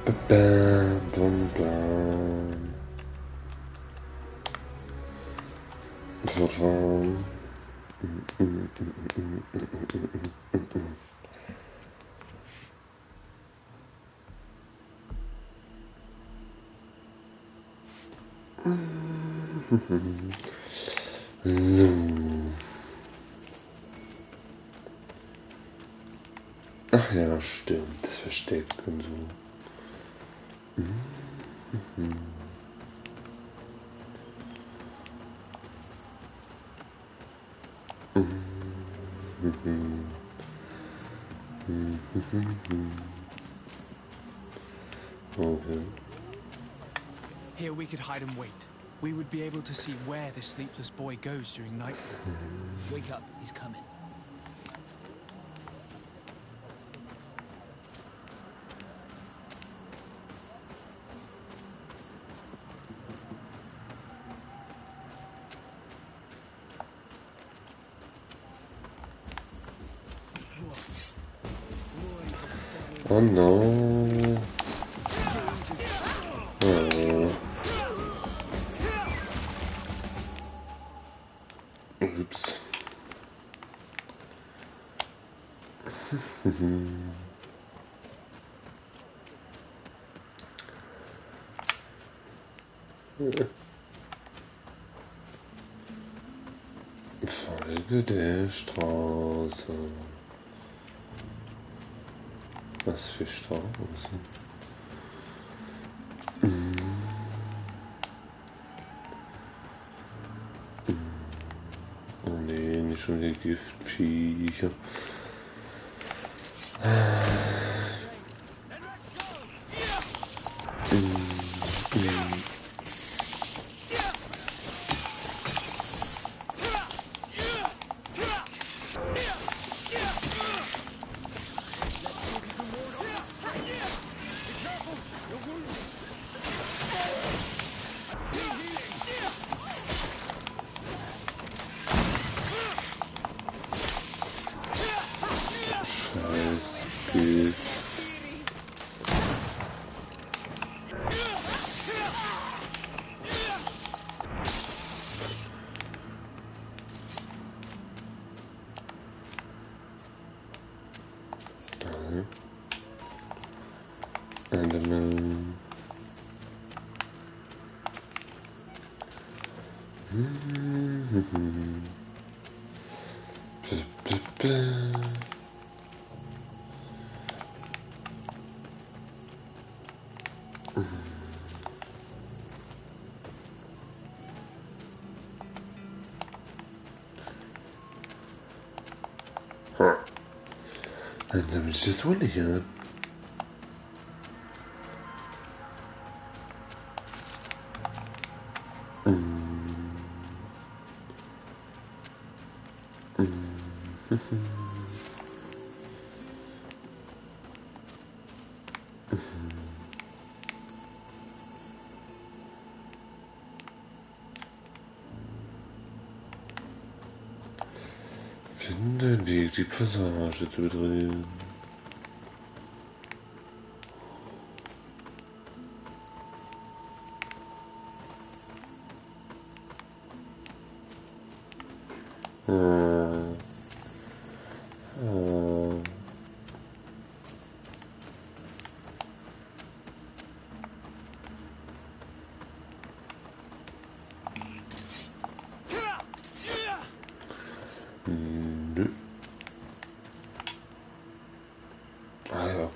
Bam, bam, bam. Tadam. So. Ach ja, stimmt. Das Versteck und so. Okay. Here we could hide and wait. We would be able to see where the sleepless boy goes during nightfall. Wake up, he's coming. Oh no. Oh. Ups. Folge der Straße. Was für Straße? Oh nee, nicht schon die Giftviecher. Scheiß Gift. Enderman. Dann sammle ich das wohl nicht an. Finde einen Weg, die Passage zu drehen. Nö. Ah ja.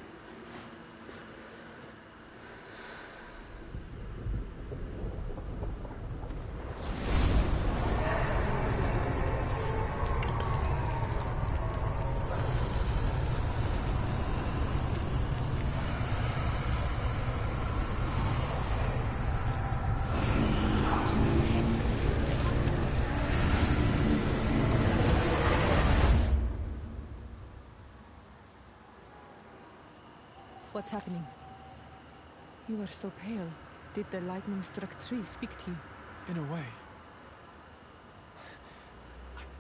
What's happening? You are so pale. Did the lightning-struck tree speak to you? In a way.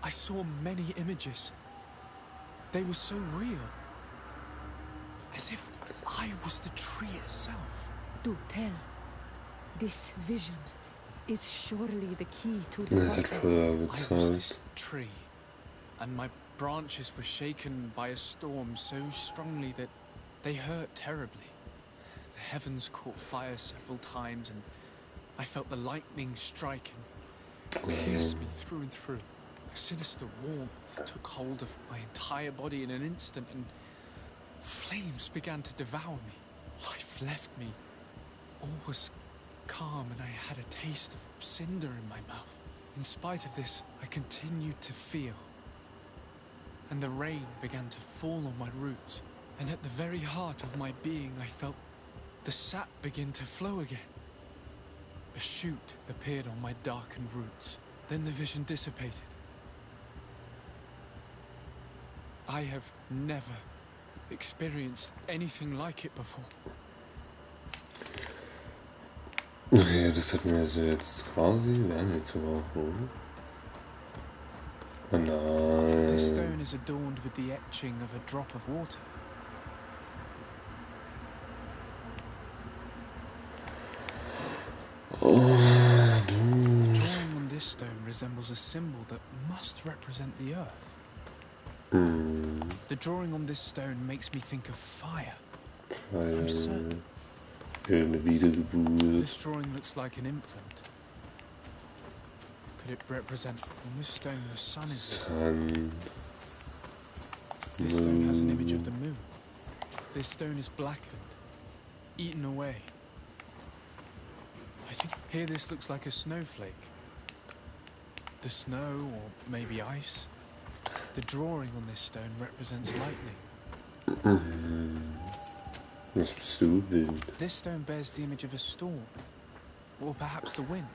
I saw many images. They were so real. As as if I was the tree itself. Do tell. This vision is surely the key to the Das hat portal. Feuer I was gezeigt. this tree, and my branches were shaken by a storm so strongly that they hurt terribly. The heavens caught fire several times, and I felt the lightning strike and pierce me through and through. A sinister warmth took hold of my entire body in an instant, and flames began to devour me. Life left me. All was calm, and I had a taste of cinder in my mouth. In spite of this, I continued to feel. And the rain began to fall on my roots, and at the very heart of my being I felt the sap begin to flow again. A shoot appeared on my darkened roots. Then the vision dissipated. I have never experienced anything like it before. Okay, das hatten wir also jetzt quasi. Wir haben jetzt überhaupt. Oh This nein. stone is adorned with the etching of a drop of water. Oh, The drawing on this stone resembles a symbol that must represent the earth. The drawing on this stone makes me think of fire. I'm certain. Eine Wiedergeburt. This drawing looks like an infant. Could it represent on this stone the sun is visible? Sun. This stone has an image of the moon. This stone is blackened, eaten away. I think here this looks like a snowflake. The snow, or maybe ice. The drawing on this stone represents lightning. Was bist du, Wind? This stone bears the image of a storm, or perhaps the wind.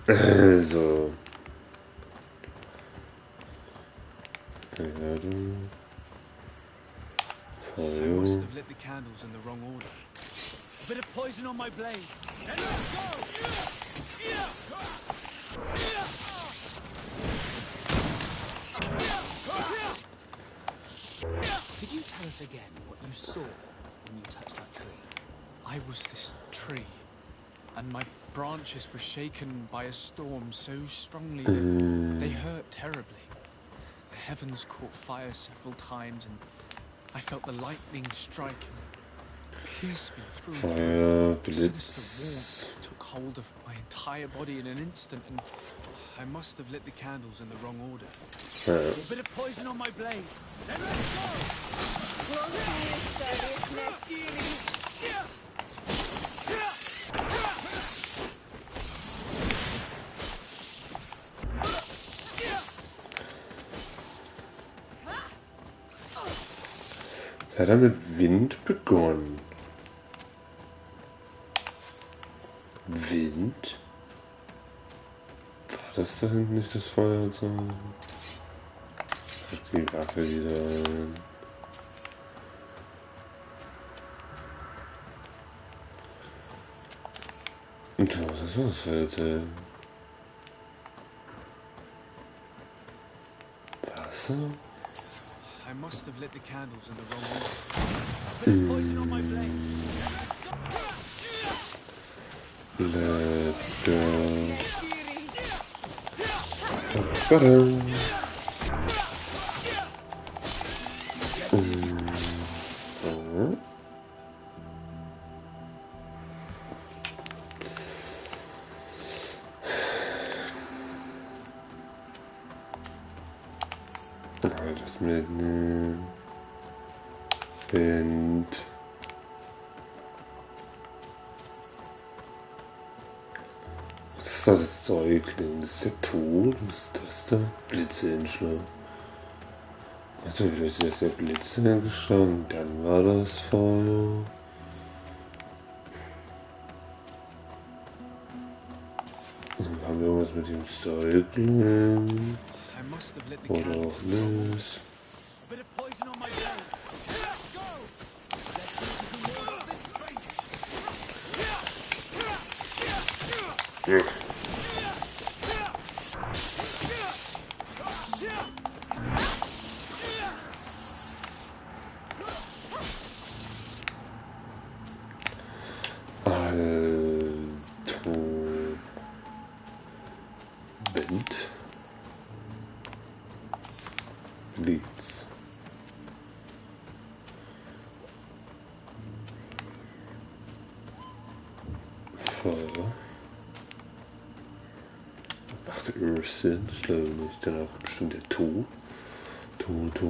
Also. Erde. I Feuer. must have lit the candles in the wrong order. A bit of poison on my blade. And let's go! Could you tell us again what you saw when you touched that tree? I was this tree, and my branches were shaken by a storm so strongly that they hurt terribly. The heavens caught fire several times, and I felt the lightning strike and pierce me through and through. Feuer, A sinister Blitz. warmth took hold of my entire body in an instant, and I must have lit the candles in the wrong order. A bit of poison on my blade. Then let's go! Es hat er mit Wind begonnen. Wind? War das da hinten nicht das Feuerzeug? Pack die Waffe wieder ein. Und ja, das war das Feuerzeug. Wasser? I must have lit the candles in the wrong order. A bit of poison on my blade. Let's go. Ba-da. Oh. Das mitnehmen. Wind. Was ist das Säugling? Das ist der Tod? Was ist das da? Blitzehinschlag. Also vielleicht ist der Blitz hergeschlagen. Dann war das Feuer. Dann haben wir irgendwas mit dem Säugling. I must have lit the Oder candles auch in the wrong order. nicht. A bit of poison on my blade. Let's go! Let's see if we can ward off this fate. Ja. Blitz. Feuer. Macht Sinn, ich glaube nicht, danach bestimmt der Tod. Tod.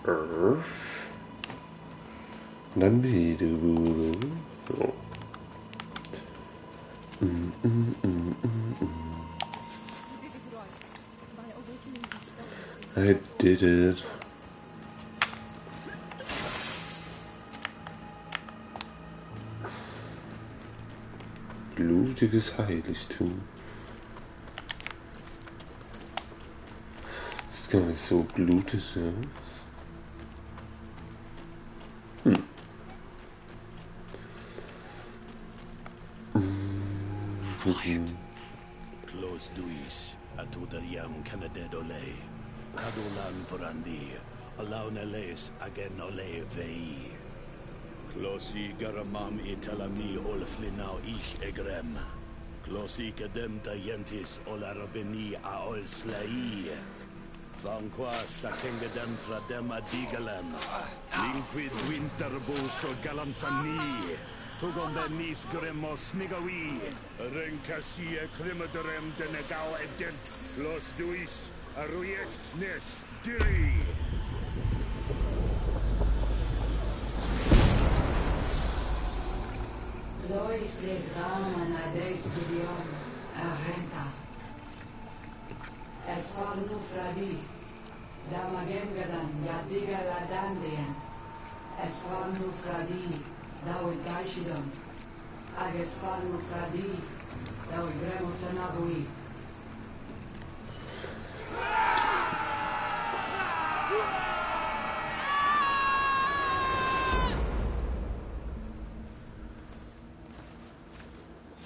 Earth. Dann wieder Guru. So. I did it. Blutiges Heiligtum. Das ist gar nicht so blutig, ja. Quiet. Close duis, atudayam canadedole. Kadulan vorandi, alauneles agen ole vei. Closi garamam italami olflinau ich egrem. Closi kedem tayentis olarabeni a ol slai. Vanqua sakengedem fradem adigalem. Linquid winterbus o galamsani. Tugombe nis gremos nigawi. Renkasie krimaderem denegau edent. Clos duis, arujekt nes diri. Lois les raman adres gideon, arrenta. Esfarnu fradi, damagengadan, yadiga ladandean. Esfarnu fradi, dawe gaishidon. Ag esfarnu fradi, dawe gremosanabui.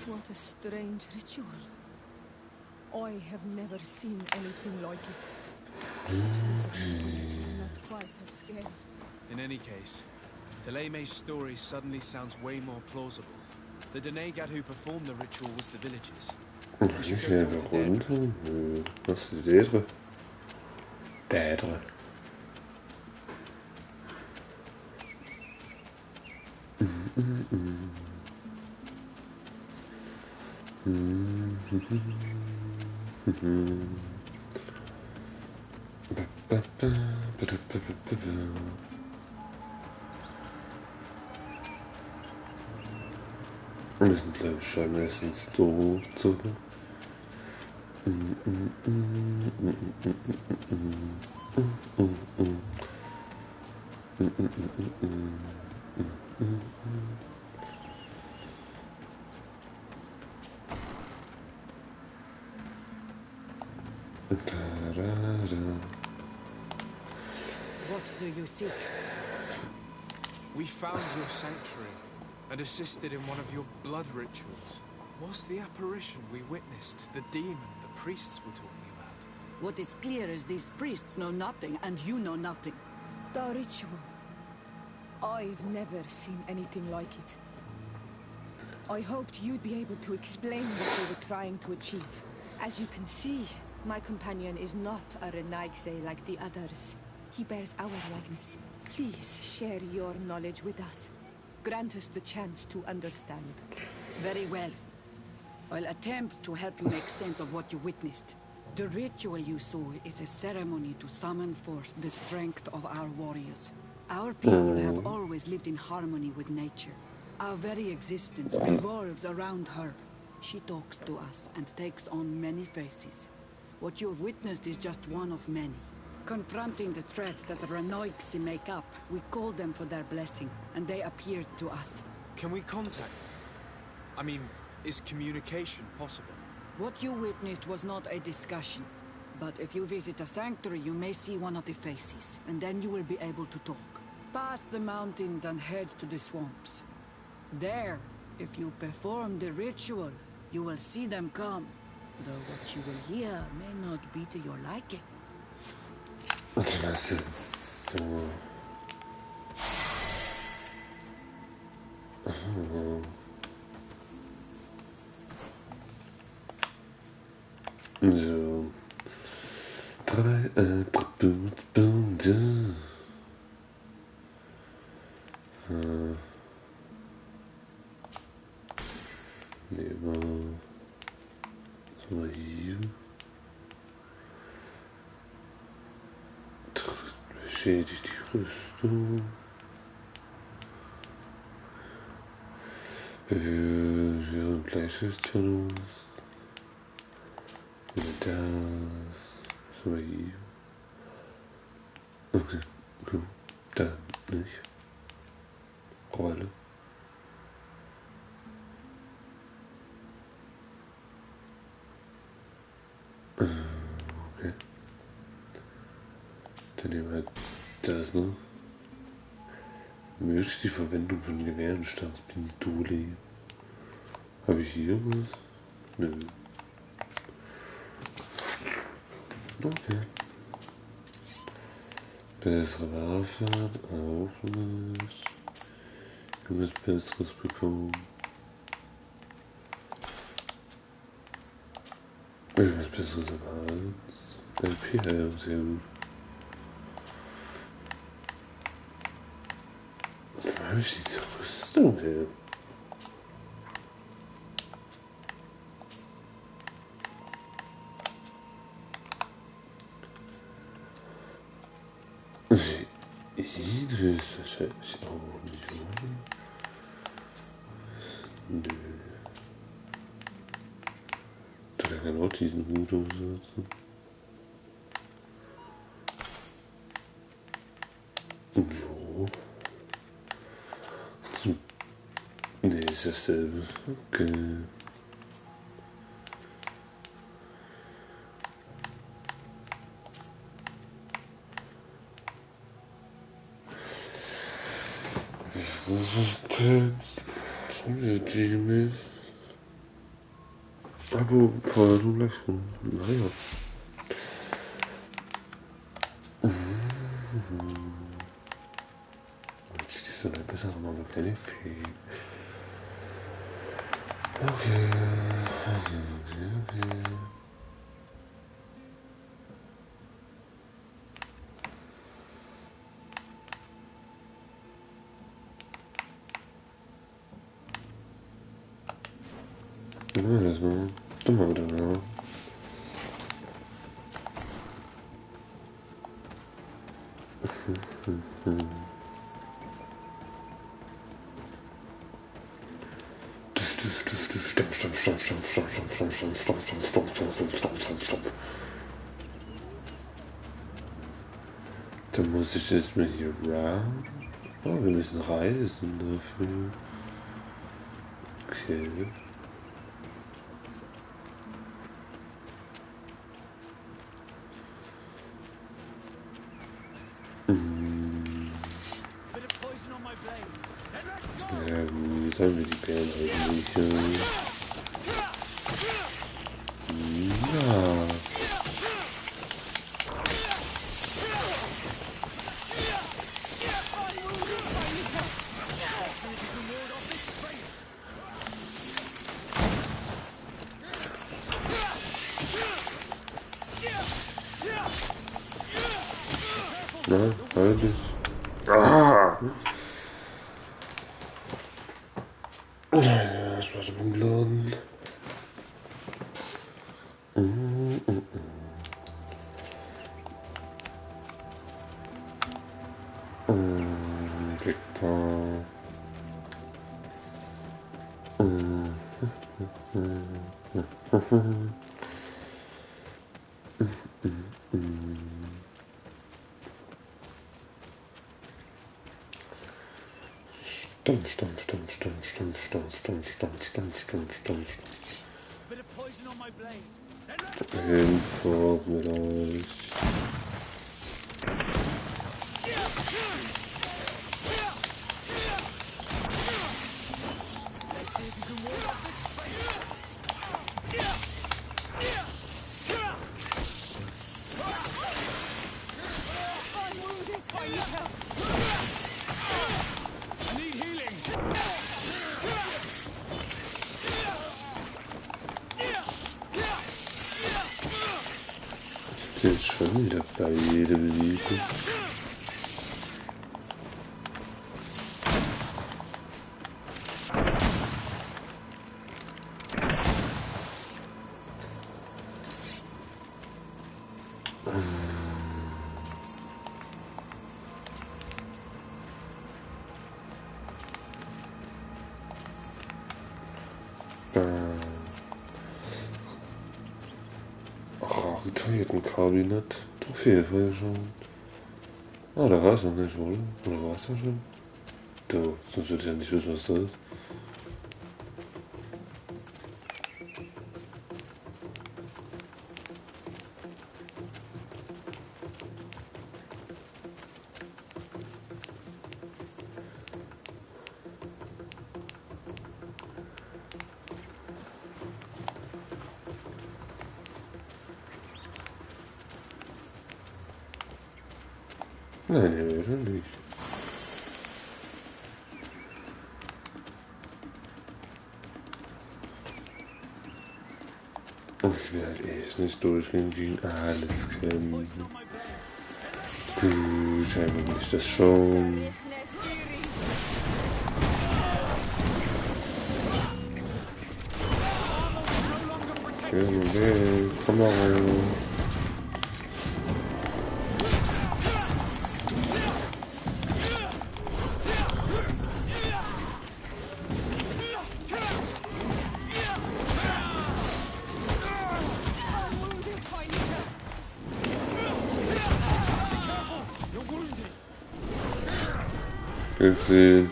What a strange ritual. I have never seen anything like it. Not quite as scary. In any case, Teleme's story suddenly sounds way more plausible. The Denegat who performed the ritual was the villagers. Ich will einfach runter. Was ist das? Dädre. Wir müssen, glaube ich, schon erst ins Dorf zurück. What do you seek? We found your sanctuary and assisted in one of your blood rituals. Was the apparition we witnessed the demon the priests were talking about? What is clear is these priests know nothing, and you know nothing. The ritual. I've never seen anything like it. I hoped you'd be able to explain what they were trying to achieve. As you can see, my companion is not a Renaigse like the others. He bears our likeness. Please share your knowledge with us. Grant us the chance to understand. Very well. I'll attempt to help you make sense of what you witnessed. The ritual you saw is a ceremony to summon forth the strength of our warriors. Our people have always lived in harmony with nature. Our very existence revolves around her. She talks to us and takes on many faces. What you have witnessed is just one of many. Confronting the threat that the Renoixi make up, we called them for their blessing, and they appeared to us. Can we contact them? I mean, is communication possible? What you witnessed was not a discussion. But if you visit a sanctuary, you may see one of the faces, and then you will be able to talk. Past the mountains and head to the swamps. There, if you perform the ritual, you will see them come. Though what you will hear may not be to your liking. Das ist so. So. Drei Attributspunkte. Nehmen wir mal hier. Beschädigt die Rüstung. Wir Gleichstellungsverlust. Das. Was haben wir hier? Okay, gut. Dann nicht. Rolle. Okay. Dann nehmen wir das noch. Möglich die Verwendung von Gewehren statt Pistole. Habe ich hier was? Nö. Okay. Bessere Waffe, auch nicht. Irgendwas Besseres bekommen. Irgendwas Besseres als LP, ja, sehr gut. Wo habe ich diese Rüstung her? Idris, wahrscheinlich auch nicht, oder? Nö. Da kann auch diesen Hut umsetzen. Jo. Ne, ist dasselbe. Okay. Das ist Text. Schon wieder dämlich. Aber vorher schon gleich schon. Naja. Die ist dann besser, aber noch keine Fee. Okay. Dann machen wir das mal. Dann machen wir das mal. Dann muss ich jetzt mal hier round. Oh, wir müssen reisen dafür. Okay. Ja, wie sollen wir die Bären eigentlich? Ja. Na, alles. Ah! Das war so umgeladen. Victor. Info vielleicht. Jetzt schon wieder beide besiegen. Raritätenkabinett. Trophäe schon. Ah, da war es noch nicht, oder? Oder war es ja schon? Da, sonst würde ich ja nicht wissen, was das ist. Nein, er wäre nicht. Ich will halt echt nicht durchgehen gegen alles kämpfen. Gut, scheinbar will ich das schon. Okay, komm mal rein. Gesehen.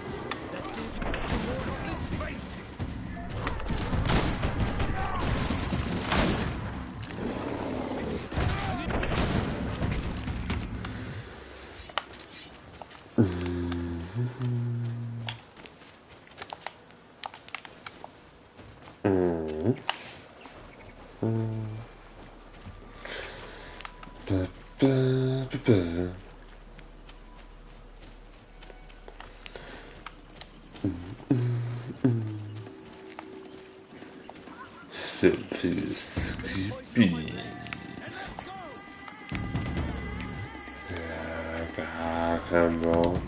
Simples Gebiet. Ja, gar kein Bock.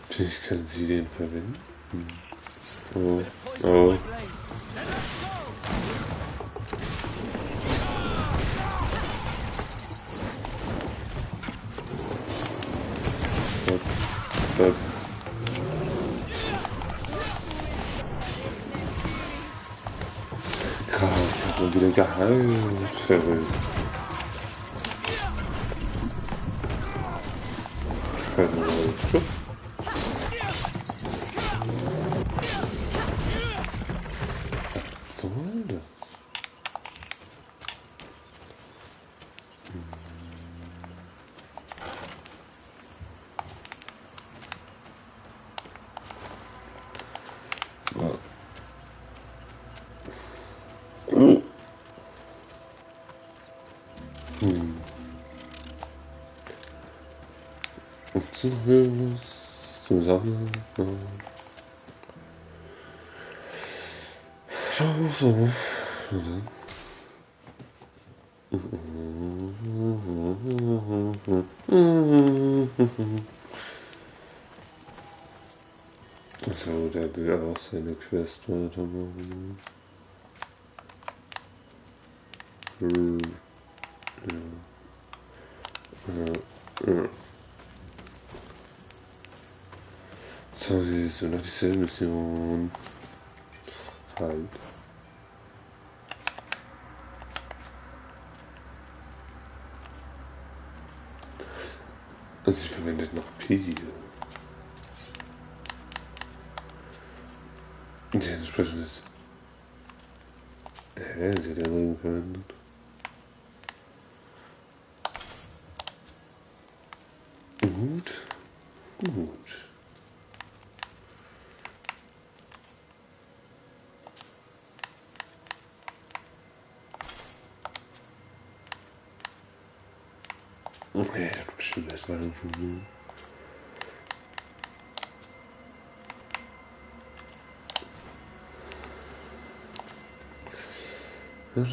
Vielleicht können Sie den verwenden. Oh, oh. Krass, hat man wieder geheilt. Verrückt. Schuss. Was soll das? Gibt's noch irgendwas zum Sammeln? Ja, so. Na dann. So, der will auch seine Quest weitermachen. Ja. So, sie ist noch dieselbe Mission. Halt. Also sie verwendet noch P. Und entsprechend ist. Sie hat ja Ring verwendet. Gut. Gut. Okay, ich hab bestimmt erst mal schon. Dann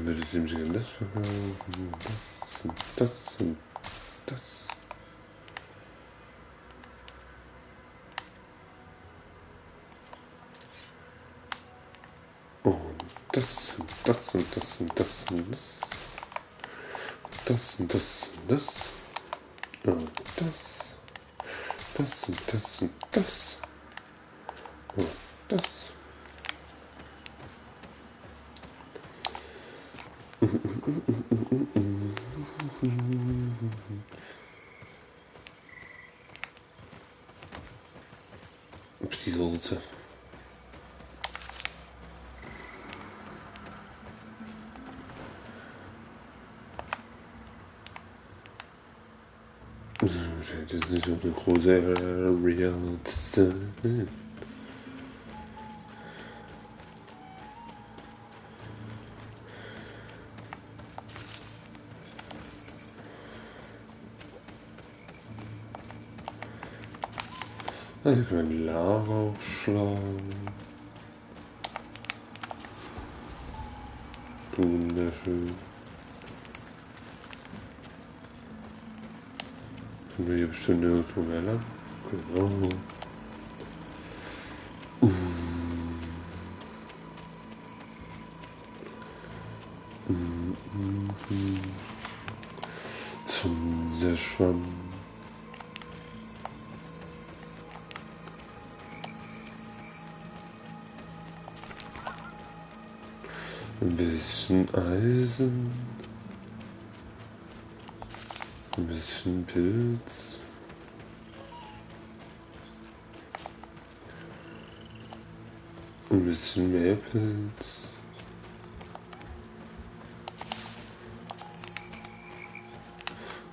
würde ich ihm gerne das verkaufen, das und das. Und das und das und das und das und das. Das und das und das. Und das. Das und das und das. Und das. Pilze. Scheint jetzt nicht so eine große Area zu sein. Ich kann ein Lager aufschlagen. Wunderschön. Können wir hier bestimmt nirgendwo mehr lang? Genau. Zum Seeschwamm. Ein bisschen Eisen. Ein bisschen Pilz. Ein bisschen mehr Pilz.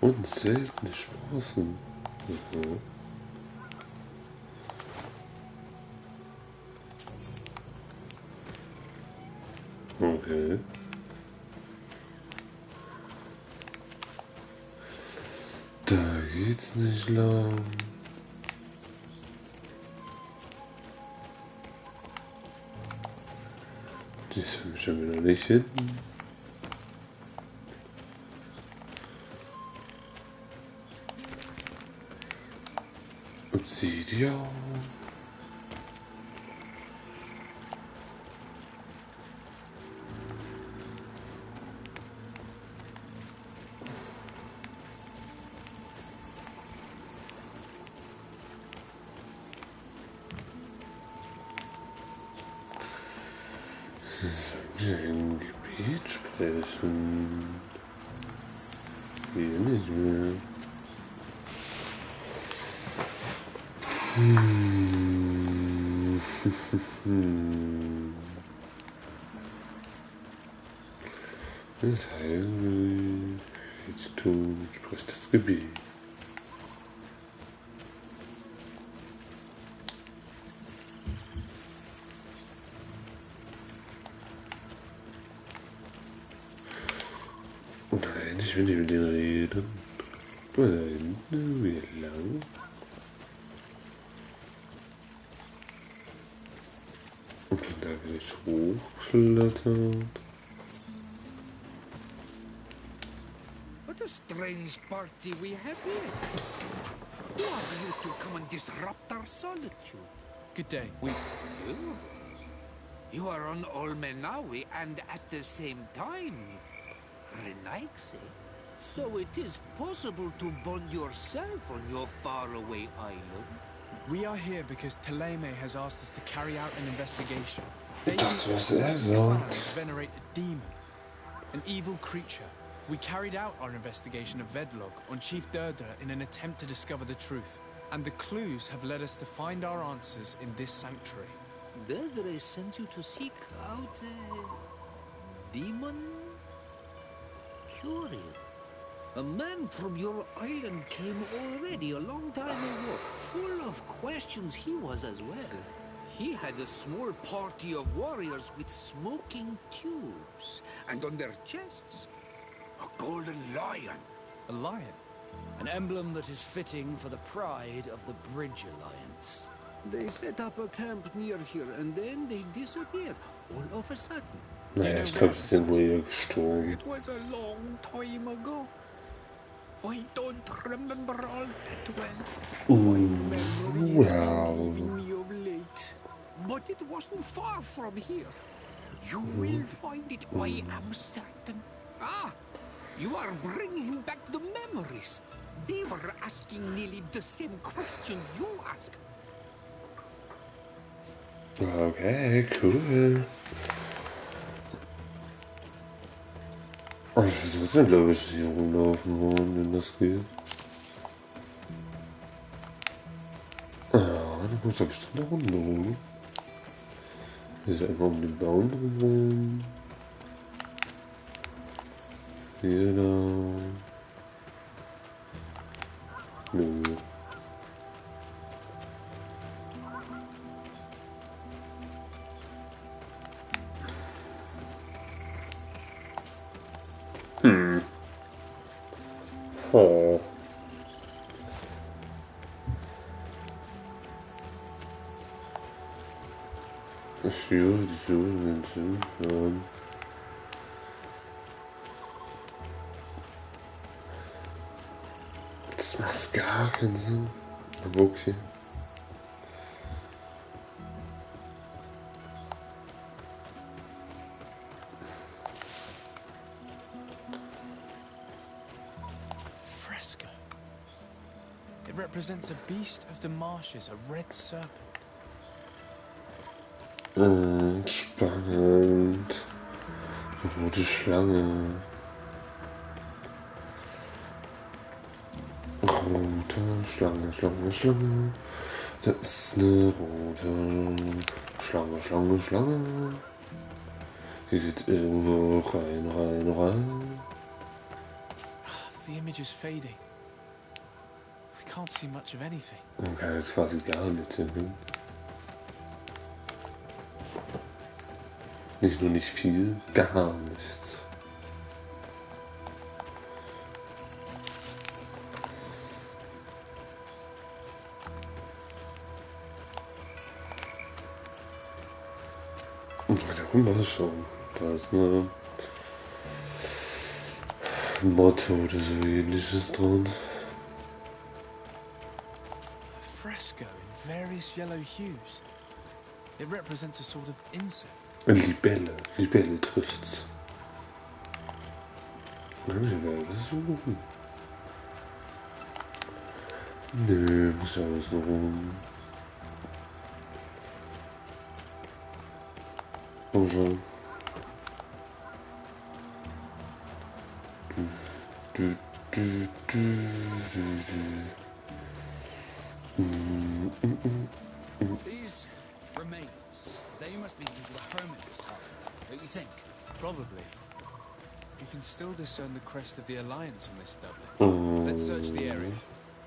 Und seltene Sprossen. Mhm. Okay. Da geht's nicht lang. Die sind schon wieder nicht hinten. Obsidian. Ein Gebiet sprechen. Hier nicht mehr. Das heißt, jetzt tun, spricht das Gebiet. Nein, ich will nicht mit denen reden. Nein, wie lang? Und von da will ich hochklettern. What a strange party we have here. Who are you to come and disrupt our solitude? Good day. You are on Olmenawi and at the same time Renaigse. So it is possible to bond yourself on your faraway island? We are here because Teleme has asked us to carry out an investigation. They Das, and was certain sagt. clans venerate a demon, an evil creature. We carried out our investigation of Vedlog on Chief Durdra in an attempt to discover the truth. And the clues have led us to find our answers in this sanctuary. Durdra sent you to seek out a demon? Curious. A man from your island came already a long time ago. Full of questions he was as well. he had a small party of warriors with smoking tubes, and on their chests, a golden lion. A lion? An emblem that is fitting for the pride of the Bridge Alliance. They set up a camp near here, and then they disappeared, all of a sudden. Naja, ich glaube, sie sind wohl eher gestorben. It was a long time ago. I don't remember all that well. My memory has been leaving me of late. But it wasn't far from here. You will find it, I am certain. Ah, you are bringing back the memories. They were asking nearly the same question you ask. Okay, cool. Ich muss trotzdem, glaube ich, hier rumlaufen wollen, wenn das geht. Ah, dann muss er bestimmt da runter holen. Hier ist einfach um den Baum rum. Hier da. Nö. Oh. Ich höre die Söhne hören. Das macht gar keinen Sinn. Aber okay. Represents a beast of the marshes, a red serpent. Spannend. Rote Schlange. Rote Schlange, Schlange, Schlange. Das ist eine rote Schlange, Schlange, Schlange. Die geht irgendwo rein. The image is fading. Can't see much of anything. Man kann ja quasi gar nichts sehen. Nicht nur nicht viel, gar nichts. Und weiter rüber schon. Da ist eine Motto oder so ähnliches dran. Fresco in various yellow hues. It represents a sort of insect. Libelle trifft's. Ich werde suchen. Nö, muss ja alles noch rum. Komm schon. These remains, they must be due to the hermit this time, don't you think? Probably. You can still discern the crest of the Alliance on this doublet. Let's search the area.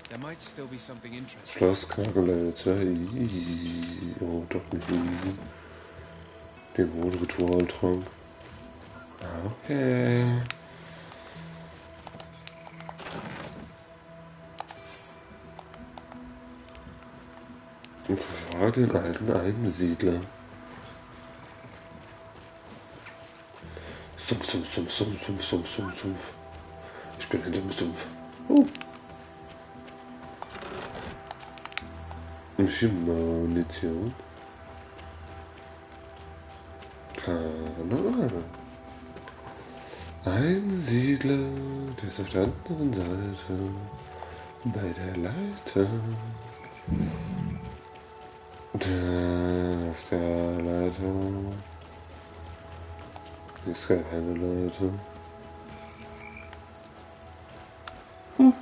There might still be something interesting. Schlosskragenleiter. Oh, doch nicht easy. Dämonenritualtrank. Okay. Und frag den alten Einsiedler. Sumpf. Ich bin hinterm Sumpf. Munition. Keine Ahnung. Einsiedler, der ist auf der anderen Seite. Bei der Leiter. Auf der Leitung ist keine Leute. What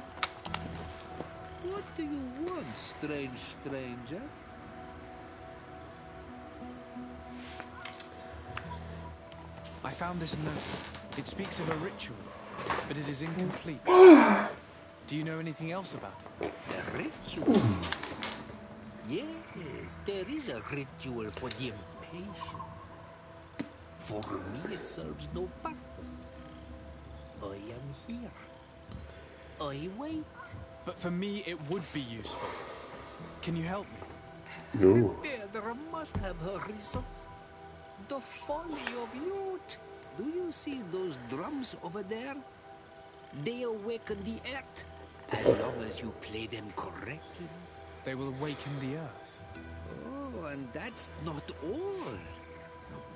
do you want, strange stranger? I found this note. It speaks of a ritual, but it is incomplete. Do you know anything else about it? A ritual? Yes, there is a ritual for the impatient. For me, it serves no purpose. I am here. I wait. But for me, it would be useful. Can you help me? No. Pedro must have her reasons. The folly of youth. Do you see those drums over there? They awaken the earth, as long as you play them correctly. They will awaken the earth. Oh, and that's not all.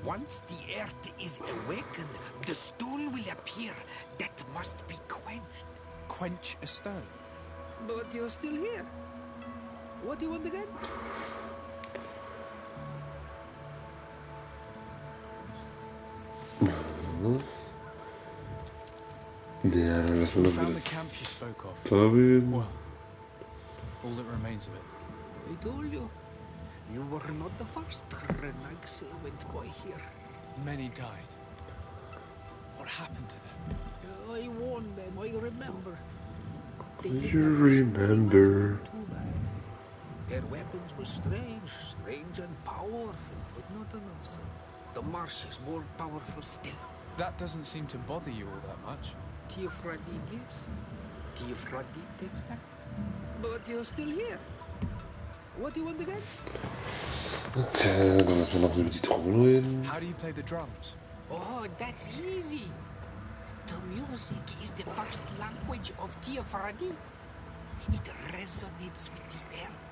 Once the earth is awakened, the stone will appear that must be quenched. Quench a stone. But you're still here. What do you want again? Ja, dann lassen wir We doch found wieder the camp you spoke of. da reden. Well, all that remains of it. I told you. You were not the first Renagse went by here. Many died. What happened to them? I warned them, I remember. They You did not listen remember. too bad. Their weapons were strange and powerful, but not enough so. The marsh is more powerful still. That doesn't seem to bother you all that much. Teofradi gives, Teofradi takes back. But you're still here. What do you want again? Okay, dann lassen wir noch über die Trommel reden. How do you play the drums? Oh, that's easy. The music is the first language of Teofradi. It resonates with the earth.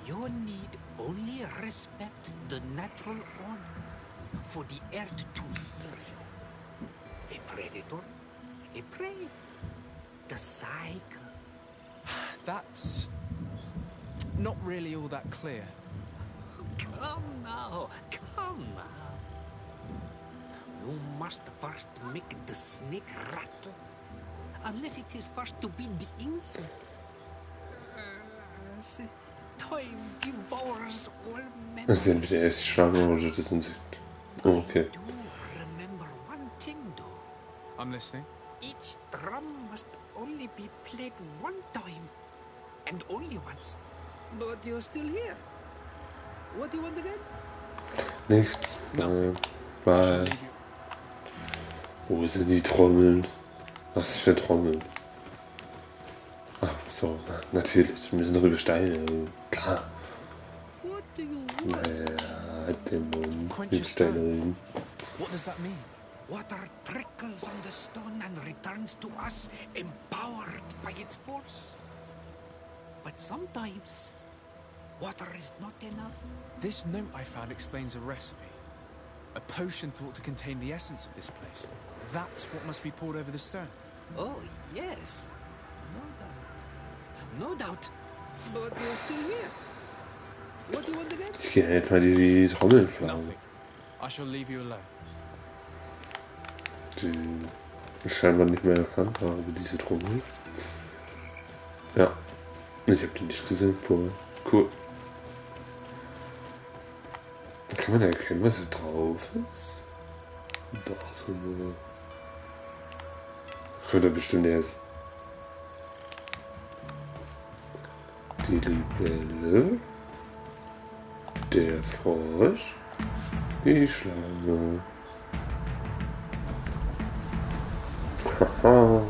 You need only respect the natural order for the earth to hear you. A predator, a prey. The cycle. That's not really all that clear. Come now, come now. You must first make the snake rattle, unless it is first to be the insect. Time devours all Das memories. ist entweder erst die Schlange oder das Insekt. Oh, okay. I do remember one thing though. I'm listening. Each drum must only be played one time, and only once. But you're still here. What do you want again? Nichts. Nothing. I shall Bye. leave you. Wo sind die Trommeln? Was für Trommeln? Ach so, natürlich. Wir müssen doch über Steine. Klar. What do you want? Naja, halt den Mund. Quench Mit your Steine stone. reden. What does that mean? Water trickles on the stone and returns to us empowered by its force. But sometimes, water is not enough. This note I found explains a recipe. A potion thought to contain the essence of this place. That's what must be poured over the stone. Oh, yes. No doubt. No doubt. But you're still here. What do you want again? Ich gehe jetzt mal die Trommeln schlagen. Nothing. I shall leave you alone. Die scheinbar nicht mehr erkannt habe, diese Trommel. Ja. Ich habe die nicht gesehen vorher. Cool. Kann man erkennen, was da drauf ist? Warte mal. Könnte bestimmt erst die Libelle, der Frosch, die Schlange. Haha.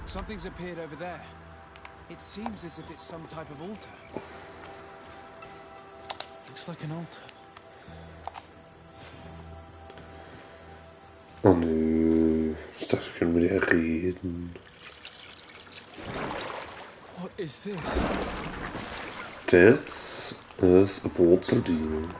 Something's appeared over there. It seems as if it's some type of altar. Looks like an altar. Oh nö, ich dachte, wir können mit ihr reden. What is this? Das ist eine Wurzeldien.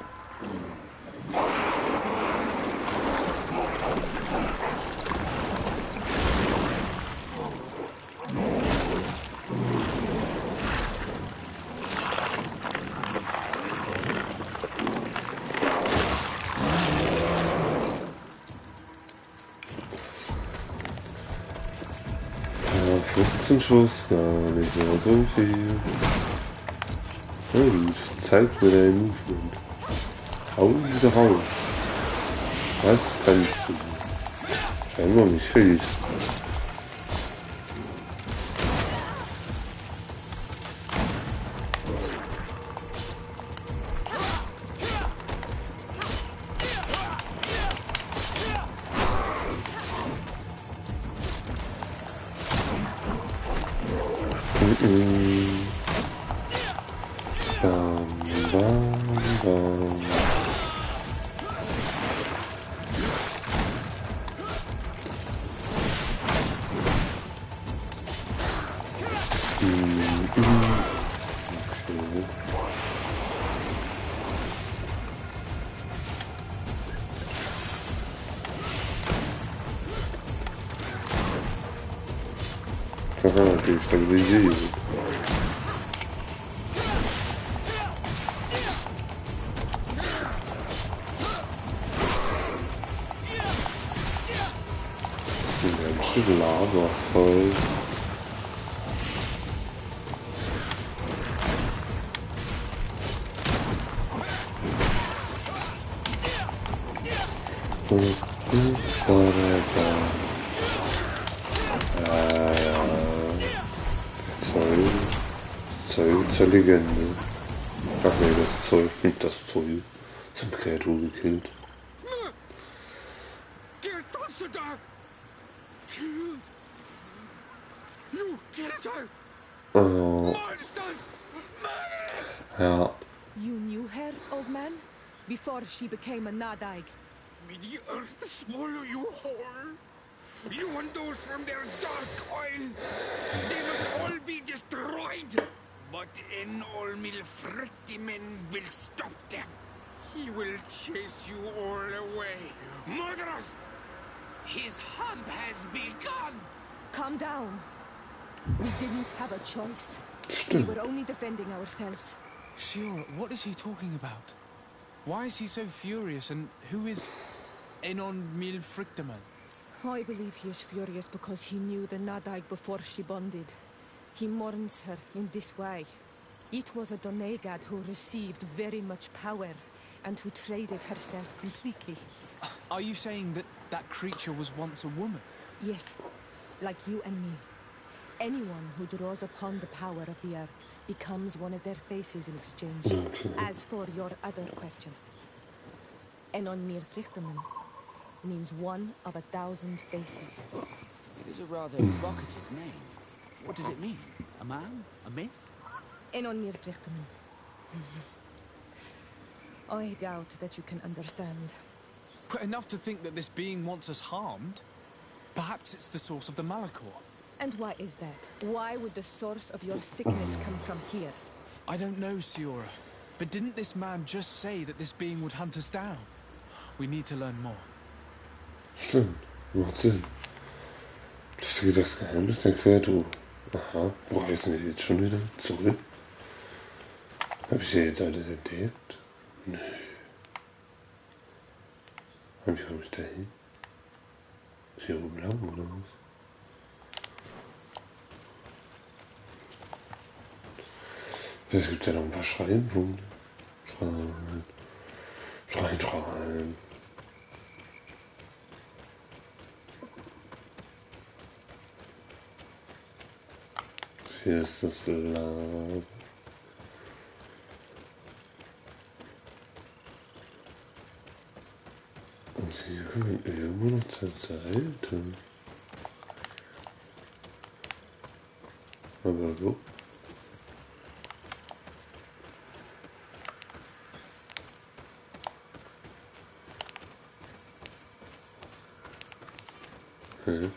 Ja, 15 Schuss, gar nicht mehr so viel. Na gut, zeig mir dein Movement. Hau diese raus. Was kannst du? Scheinbar nicht viel. Aha, die stabilisieren. Ein schön Lava voll. Zoll zur Legende. Ach nee, das Zoll. Das Zoll. Zum Kreatur gekillt. Dear Donsodog! Killed! You killed her! Oh. Monsters! Murders! Ja. You knew her, old man? Before she became a Nadaig? May the earth swallow you whole! You and those from their dark oil! They must all be destroyed! But Enolmil Frictimen will stop them! He will chase you all away! Murderers! His hunt has begun! Calm down. We didn't have a choice. We Stimmt. were only defending ourselves. Sure, what is he talking about? Why is he so furious, and who is Enon Milfrictaman? I believe he is furious because he knew the Nadaig before she bonded. He mourns her in this way. It was a Doneigad who received very much power and who traded herself completely. Are you saying that that creature was once a woman? Yes, like you and me. Anyone who draws upon the power of the earth becomes one of their faces in exchange. As for your other question, Enon Mir Frichtemann means one of 1,000 faces. It is a rather evocative name. What does it mean? A man? A myth? Enon Mir Frichtemann. I doubt that you can understand. But enough to think that this being wants us harmed? Perhaps it's the source of the Malachor. And why is that? Why would the source of your sickness come from here? I don't know, Siora. But didn't this man just say that this being would hunt us down? We need to learn more. Stimmt. Macht Sinn. Lüftige das Geheimnis der Kreatur. Aha. Wo reisen wir jetzt schon wieder? Zurück? Hab ich ja jetzt alles entdeckt? Nö. Wie komme ich da hin? Hier oben lang oder was? Vielleicht gibt es ja noch ein paar Schreienpunkte. Schreien. Schreien, schreien. Hier ist das Lava. Und hier kommen irgendwo noch zur Seite. Aber wo? Hä?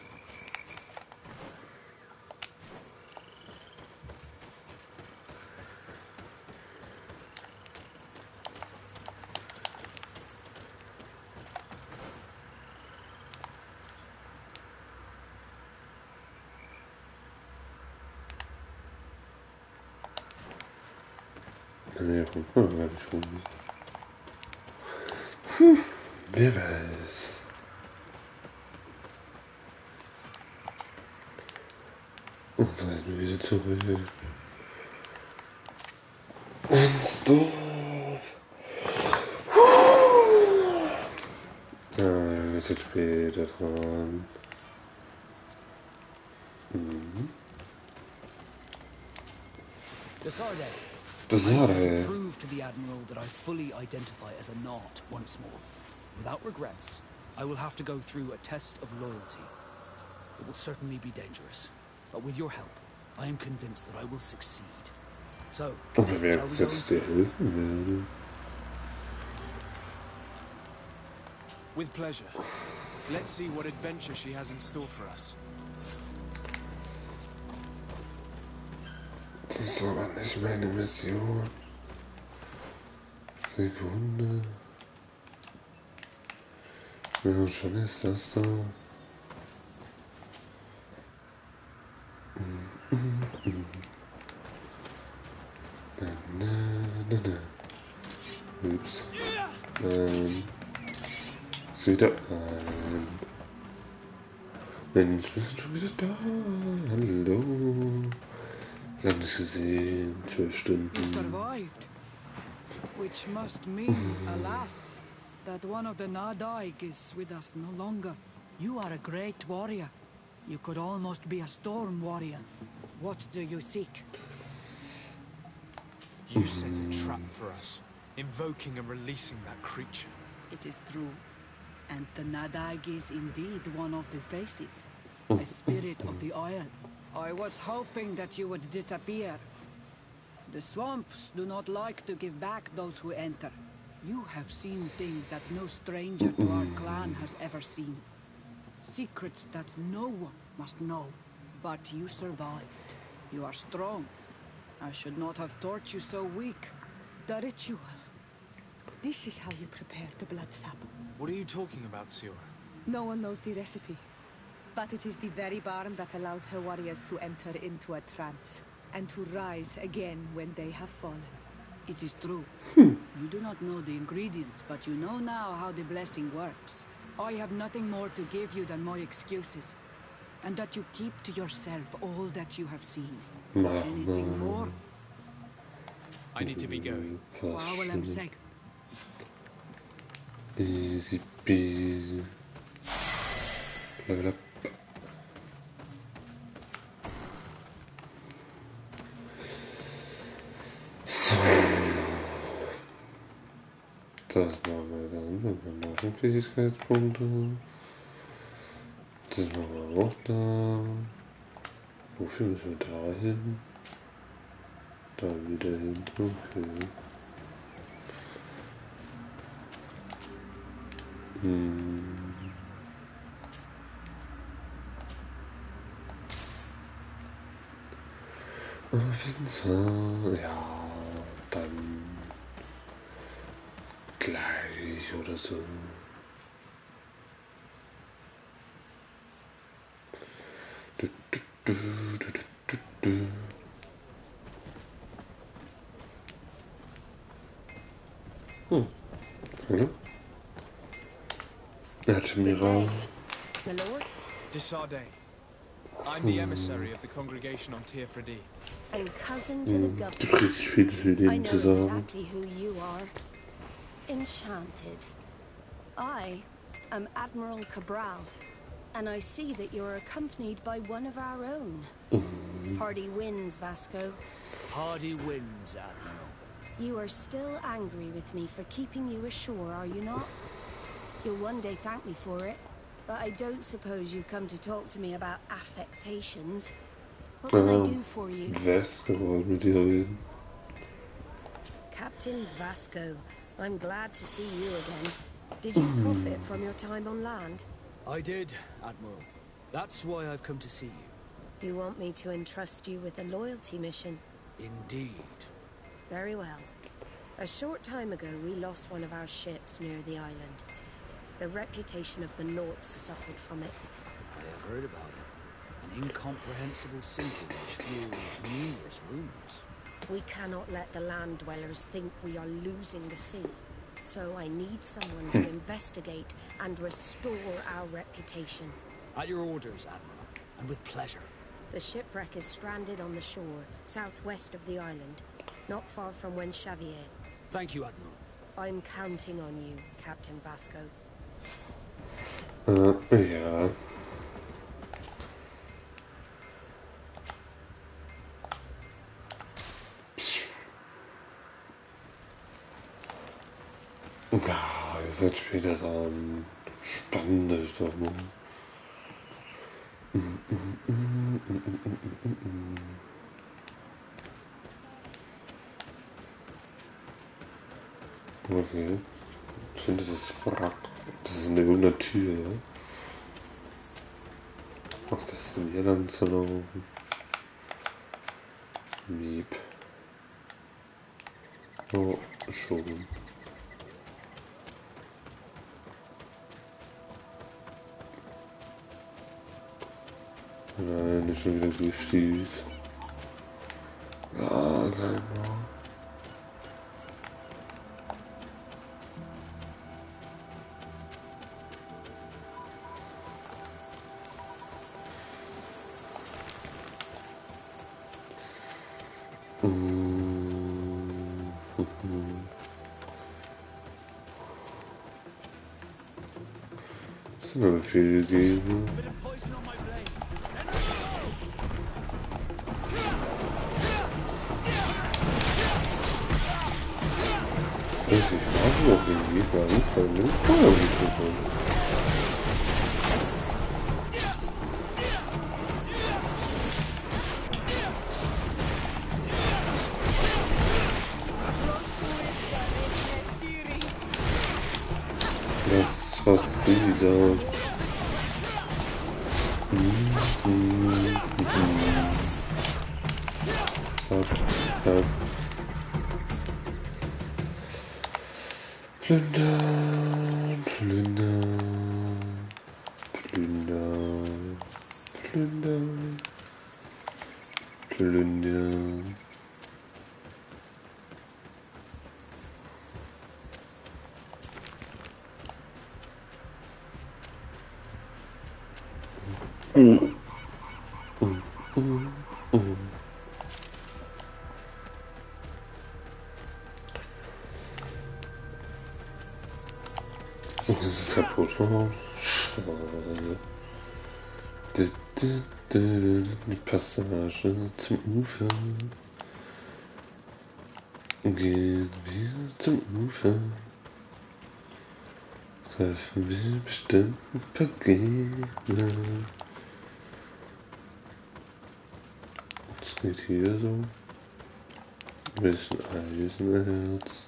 Nee, gar nicht rum. Wer weiß. Und so ist mir wieder zurück. Ins Dorf. Ah, ist jetzt später dran. Desarde. Desarde. I intend to prove to the Admiral that I fully identify as a Naut once more. Without regrets, I will have to go through a test of loyalty. It will certainly be dangerous, but with your help, I am convinced that I will succeed. So, Aber wer shall we go and jetzt see? dir helfen werde? With pleasure. Let's see what adventure she has in store for us. Das ist aber nicht meine Mission. Sekunde. Ja, schon ist das da. Ups. Ist wieder ein. Mensch, wir sind schon wieder da. Hallo. Gar nicht gesehen. 12 You Stunden. survived. Which must mean, alas, that one of the Nadaig is with us no longer. You are a great warrior. You could almost be a storm warrior. What do you seek? You set a trap for us, invoking and releasing that creature. It is true. And the Nadaig is indeed one of the faces. A spirit of the Isle. I was hoping that you would disappear. The swamps do not like to give back those who enter. You have seen things that no stranger to our clan has ever seen. Secrets that no one must know. But you survived. You are strong. I should not have thought you so weak. The ritual. This is how you prepare the blood sap. What are you talking about, Siora? No one knows the recipe. But it is the very barn that allows her warriors to enter into a trance. And to rise again when they have fallen. It is true. You do not know the ingredients, but you know now how the blessing works. I have nothing more to give you than my excuses. And that you keep to yourself all that you have seen. Anything more? I need to be going. Wow, seg. Easy peasy. Level up. So. Das machen wir dann. Wir machen Fähigkeitspunkte. Das machen wir auch da. Wofür müssen wir da hin? Da wieder hin. Okay. Auf jeden Fall, ja, dann gleich oder so. Hallo? Admiral. My lord? Desarde. I'm the emissary of the congregation on Teofredi. And cousin to the Du governor. kriegst viel für I den know zu sagen. exactly who you are. Enchanted. I am Admiral Cabral, and I see that you're accompanied by one of our own. Hardy winds, Vasco. Hardy winds, Admiral. You are still angry with me for keeping you ashore, are you not? You'll one day thank me for it, but I don't suppose you've come to talk to me about affectations. What can I do for you? Vasco wollte mit dir reden. Captain Vasco, I'm glad to see you again. Did you profit from your time on land? I did, Admiral. That's why I've come to see you. You want me to entrust you with a loyalty mission? Indeed. Very well. A short time ago, we lost one of our ships near the island. The reputation of the Norts suffered from it. I have heard about it. An incomprehensible sinking which fueled numerous rumors. We cannot let the land dwellers think we are losing the sea. So I need someone to investigate and restore our reputation. At your orders, Admiral, and with pleasure. The shipwreck is stranded on the shore, southwest of the island, not far from Xavier. Thank you, Admiral. I'm counting on you, Captain Vasco. Ja. Ja, ihr seid später dran. Spannend ist doch nur. Okay. Ich finde das Wrack. Das ist eine irgendeine Tür. Ach, das ist hier lang zu laufen. Miep. Oh, schon. Nein, nicht schon wieder Grießfall. Ah, geil. Das sind aber viele gegeben. Ich warte auf den Gegner, ich kann nicht Feuer bekommen. Das, was sie sagt. Plündern, plündern, plündern, plündern, plündern. Das ist kaputt. Schade. Die Passage zum Ufer. Gehen wir zum Ufer. Treffen wir bestimmt ein paar Gegner. Was geht hier so? Ein bisschen Eisenerz.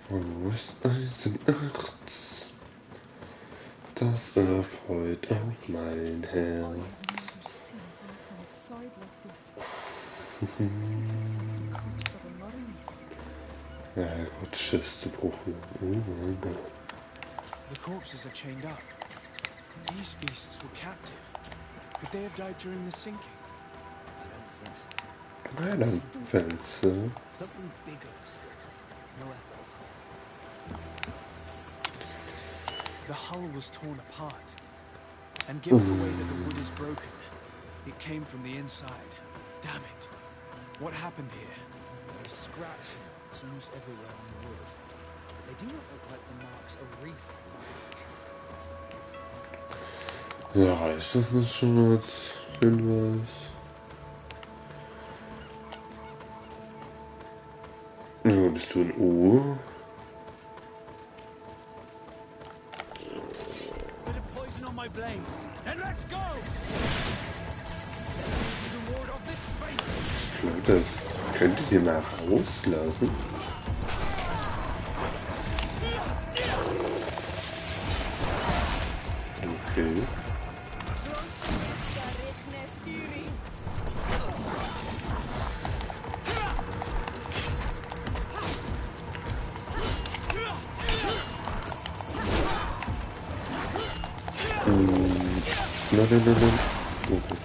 Wo ist Eisenerz? Das erfreut auch mein Herz. Ja, Gott, Schiffsbruch. Oh mein Gott. The corpses are chained up. These beasts were captive. Could they have died during the sinking? I don't think so. I don't think so. Something bigger was no effort. The hull was torn apart. And given the way that the wood is broken, it came from the inside. Damn it. What happened here? There's scratch marks almost everywhere on the wood. They do not look like the marks a reef. Ja, reicht das nicht schon als Hinweis? Ja, bist du ein O? Bit of poison on my blade. And let's go! Let's see if we can ward off this fate. Ich glaube, das könntet ihr mal rauslassen. Okay. Nein. Okay.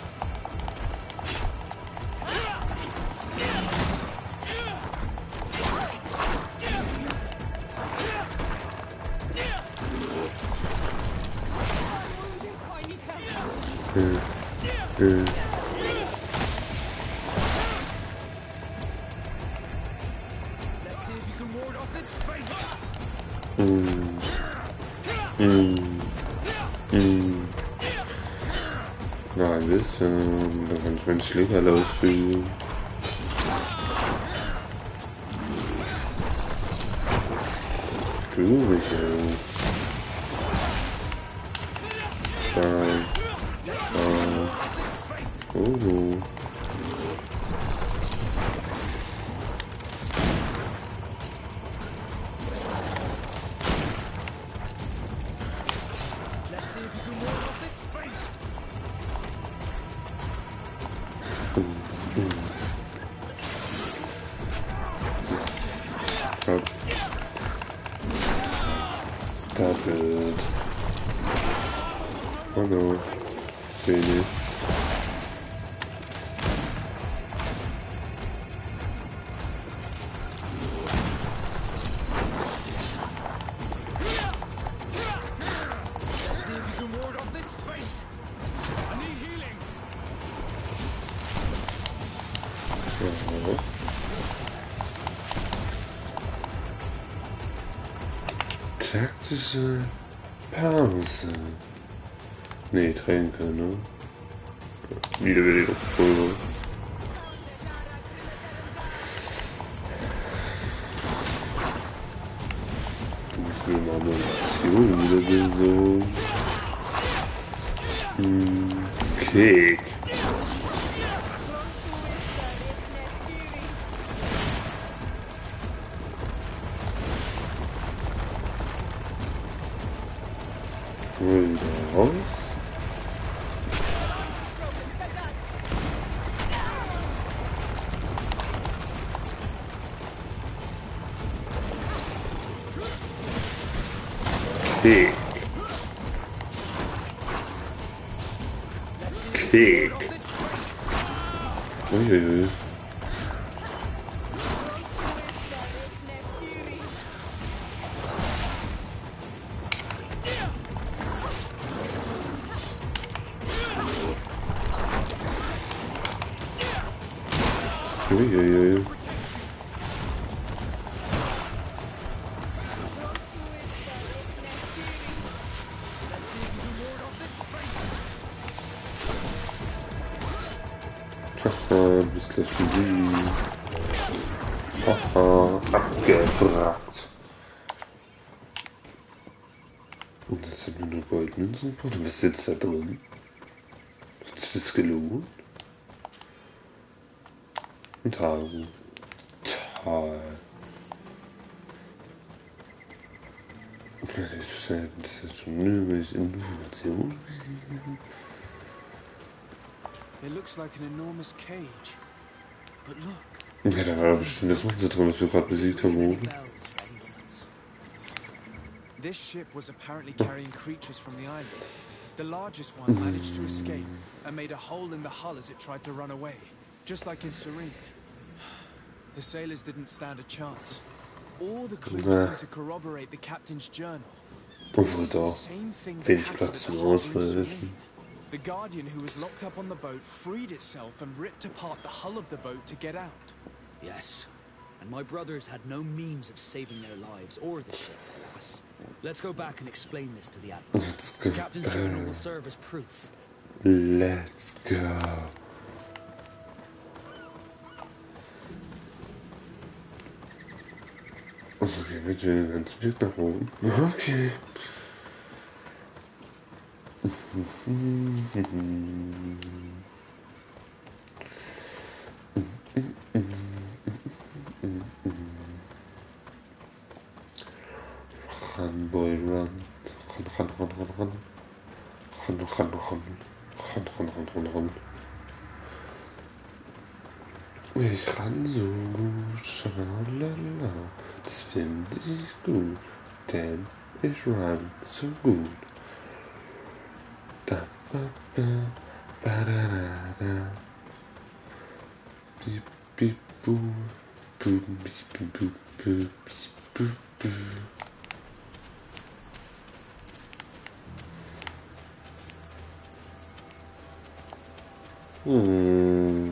Na, ein bisschen. Da kann ich meinen Schläger ausführen. Tu mich ja. Oh. Doppelt. Oh no. Seh nicht. Taktische Pause. Nee, Tränke, ne? Wiederbelebungspulver. Du musst mir mal Munition wiederbeleben. Kek. Wieder raus. Kek. Kek. Uiuiui. Uiuiui. Haha, bist gleich besiegt. Haha, abgefragt. Und das sind nur Goldmünzen. Und was sitzt da drin? Hat sich das gelohnt? Ein Tagebuch. Toll. Das ist schon nirgends Information. It looks like an enormous cage. But look. Ja, da war bestimmt das Monster drin, das wir gerade besiegt haben, oder? This ship was apparently carrying creatures from the island. The largest one managed to escape and made a hole in the hull as it tried to run away, just like in Serene. The sailors didn't stand a chance. All the clues seem to corroborate the captain's journal. This is the same thing that happened at the harbor in Serene. The Guardian who was locked up on the boat freed itself and ripped apart the hull of the boat to get out. Yes, and my brothers had no means of saving their lives or the ship, alas. Let's go back and explain this to the Admiral. The captain's journal will serve as proof. Let's go. Also gehen wir den ganzen Weg nach oben. Okay. Run, boy, run. Run. Run. Ich ran so gut, schalala. Das finde ich gut, denn ich run so gut. Da, ba, ba, ba, da. Beep, beep, boo. Boo, beep, boo, boo, boo, boo. Oh.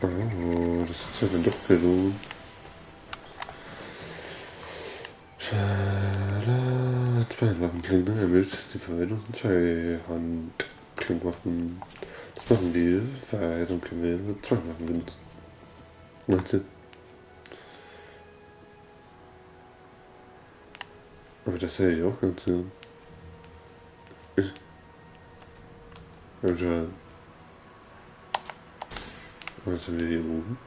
Oh, das hat sich dann doch gelohnt. Waffen klingen ermöglicht es die Verwendung von Zweihandklingwaffen. Das machen wir, Verheiratung können wir Zweihandwaffen benutzen. Macht Sinn. Aber das hätte ich auch ganz gern. Also, was haben wir hier oben?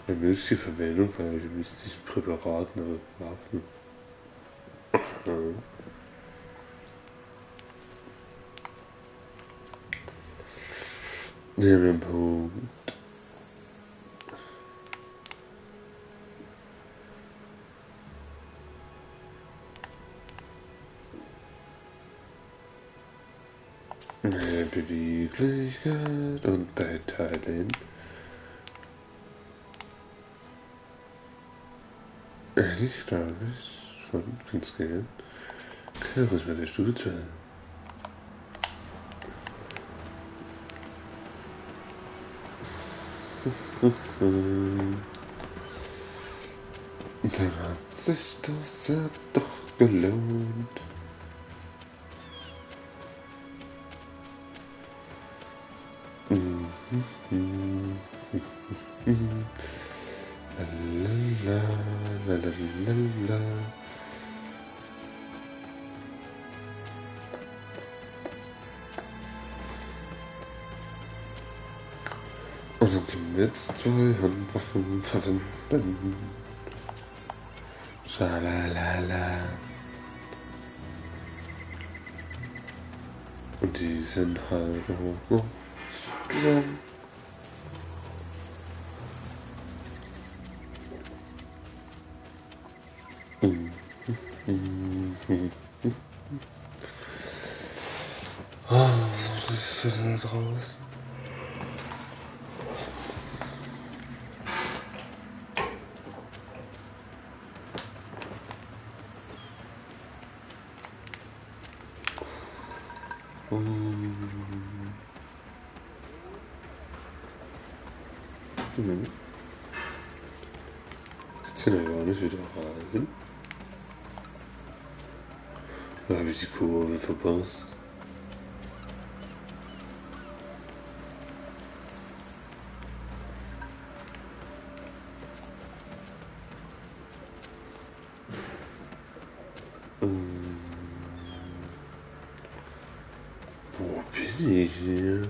Ermöglicht die Verwendung von alchemistischen Präparaten oder Waffen. Nehmen wir einen Punkt. Beweglichkeit und Beiteilen. Ehrlich, glaube ich, schon ganz gern. Charisma der Stufe 2. Dann hat sich das ja doch gelohnt. Lalalala. Und dann können wir jetzt Zweihandwaffen verwenden. Schalalala. Und die sind halt auch noch strong. Was ist denn da draußen? Jetzt sind wir ja nicht wieder rein. Da habe ich die Kurve verpasst. Wo bin ich hier?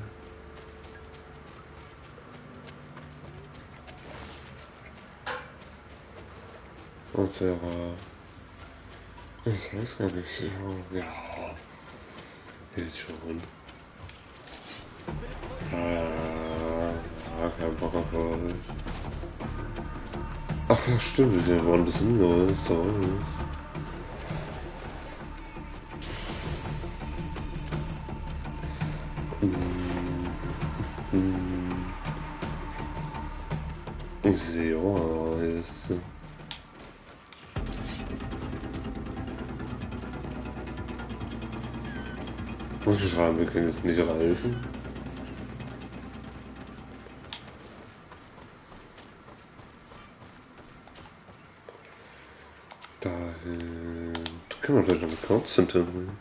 Ich weiß gar nicht. Ja, jetzt schon. Kein Bock auf euch. Ach ja, stimmt, wir waren ein bisschen Neues da ist. Ich sehe auch jetzt. Muss ich schreiben, wir können jetzt nicht reisen. Dahin. Können wir vielleicht noch mit Center holen.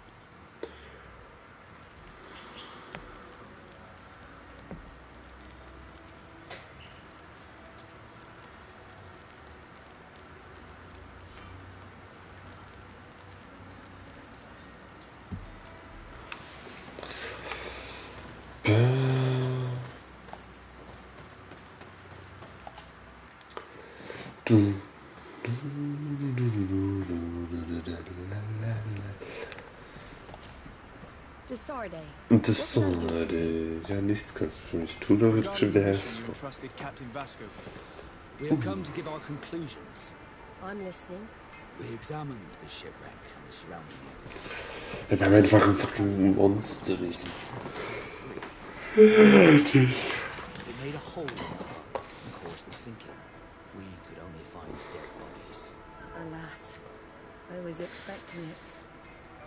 Und das so, ja, nichts kannst du für mich tun, aber für wer ist We have come to give our conclusions. I'm listening. We examined the shipwreck and the surrounding area. wir haben einfach ein fucking Monster, nicht? It made a hole in the hull and caused the sinking. We could only find dead bodies. Alas. I was expecting it.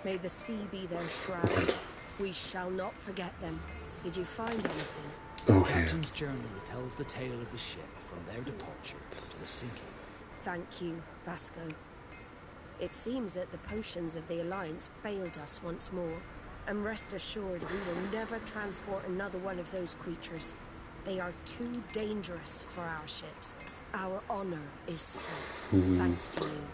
May the sea be their shroud. We shall not forget them. Did you find anything? The captain's journal tells the tale of the ship from their departure to the sinking. Thank you, Vasco. It seems that the potions of the Alliance failed us once more. And rest assured, we will never transport another one of those creatures. They are too dangerous for our ships. Our honor is safe, thanks to you.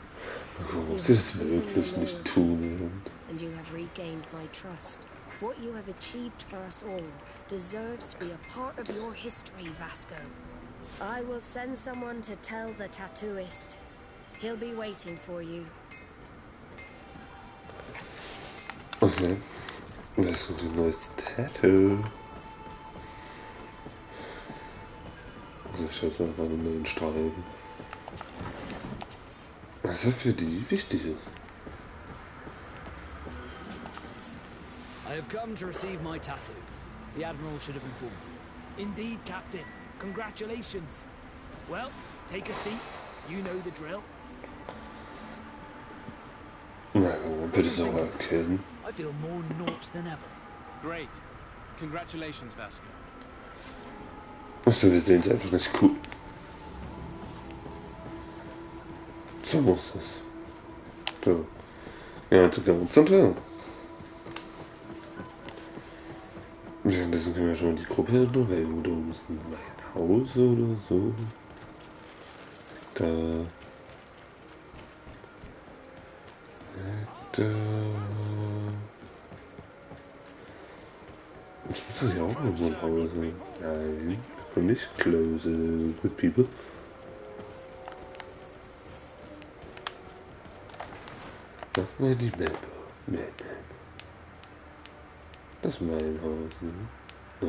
Was ist wirklich nicht tun? And you have regained my trust. What you have achieved for us all deserves to be a part of your history, Vasco. I will send someone to tell the tattooist. He'll be waiting for you. Okay. Das ist ein neues Tattoo. Also ich schaue einfach nur den Streifen. Was ja für die wichtig ist. I have come to receive my tattoo. The Admiral should have informed me. Indeed, Captain. Congratulations. Well, take a seat. You know the drill. Na, wird es auch erkennen. I feel more naught than ever. Great. Congratulations, Vasco. Achso, wir sehen es einfach nicht cool. So muss das. So. Ja, sogar uns dann. Währenddessen können wir schon die Gruppe ändern, oder müssen mein Haus oder so. Da. Jetzt muss das ja auch irgendwo ein Haus sein. Nein, wir können nicht close good people. Das war die Map. Das ist mein Haus, ne? Ja.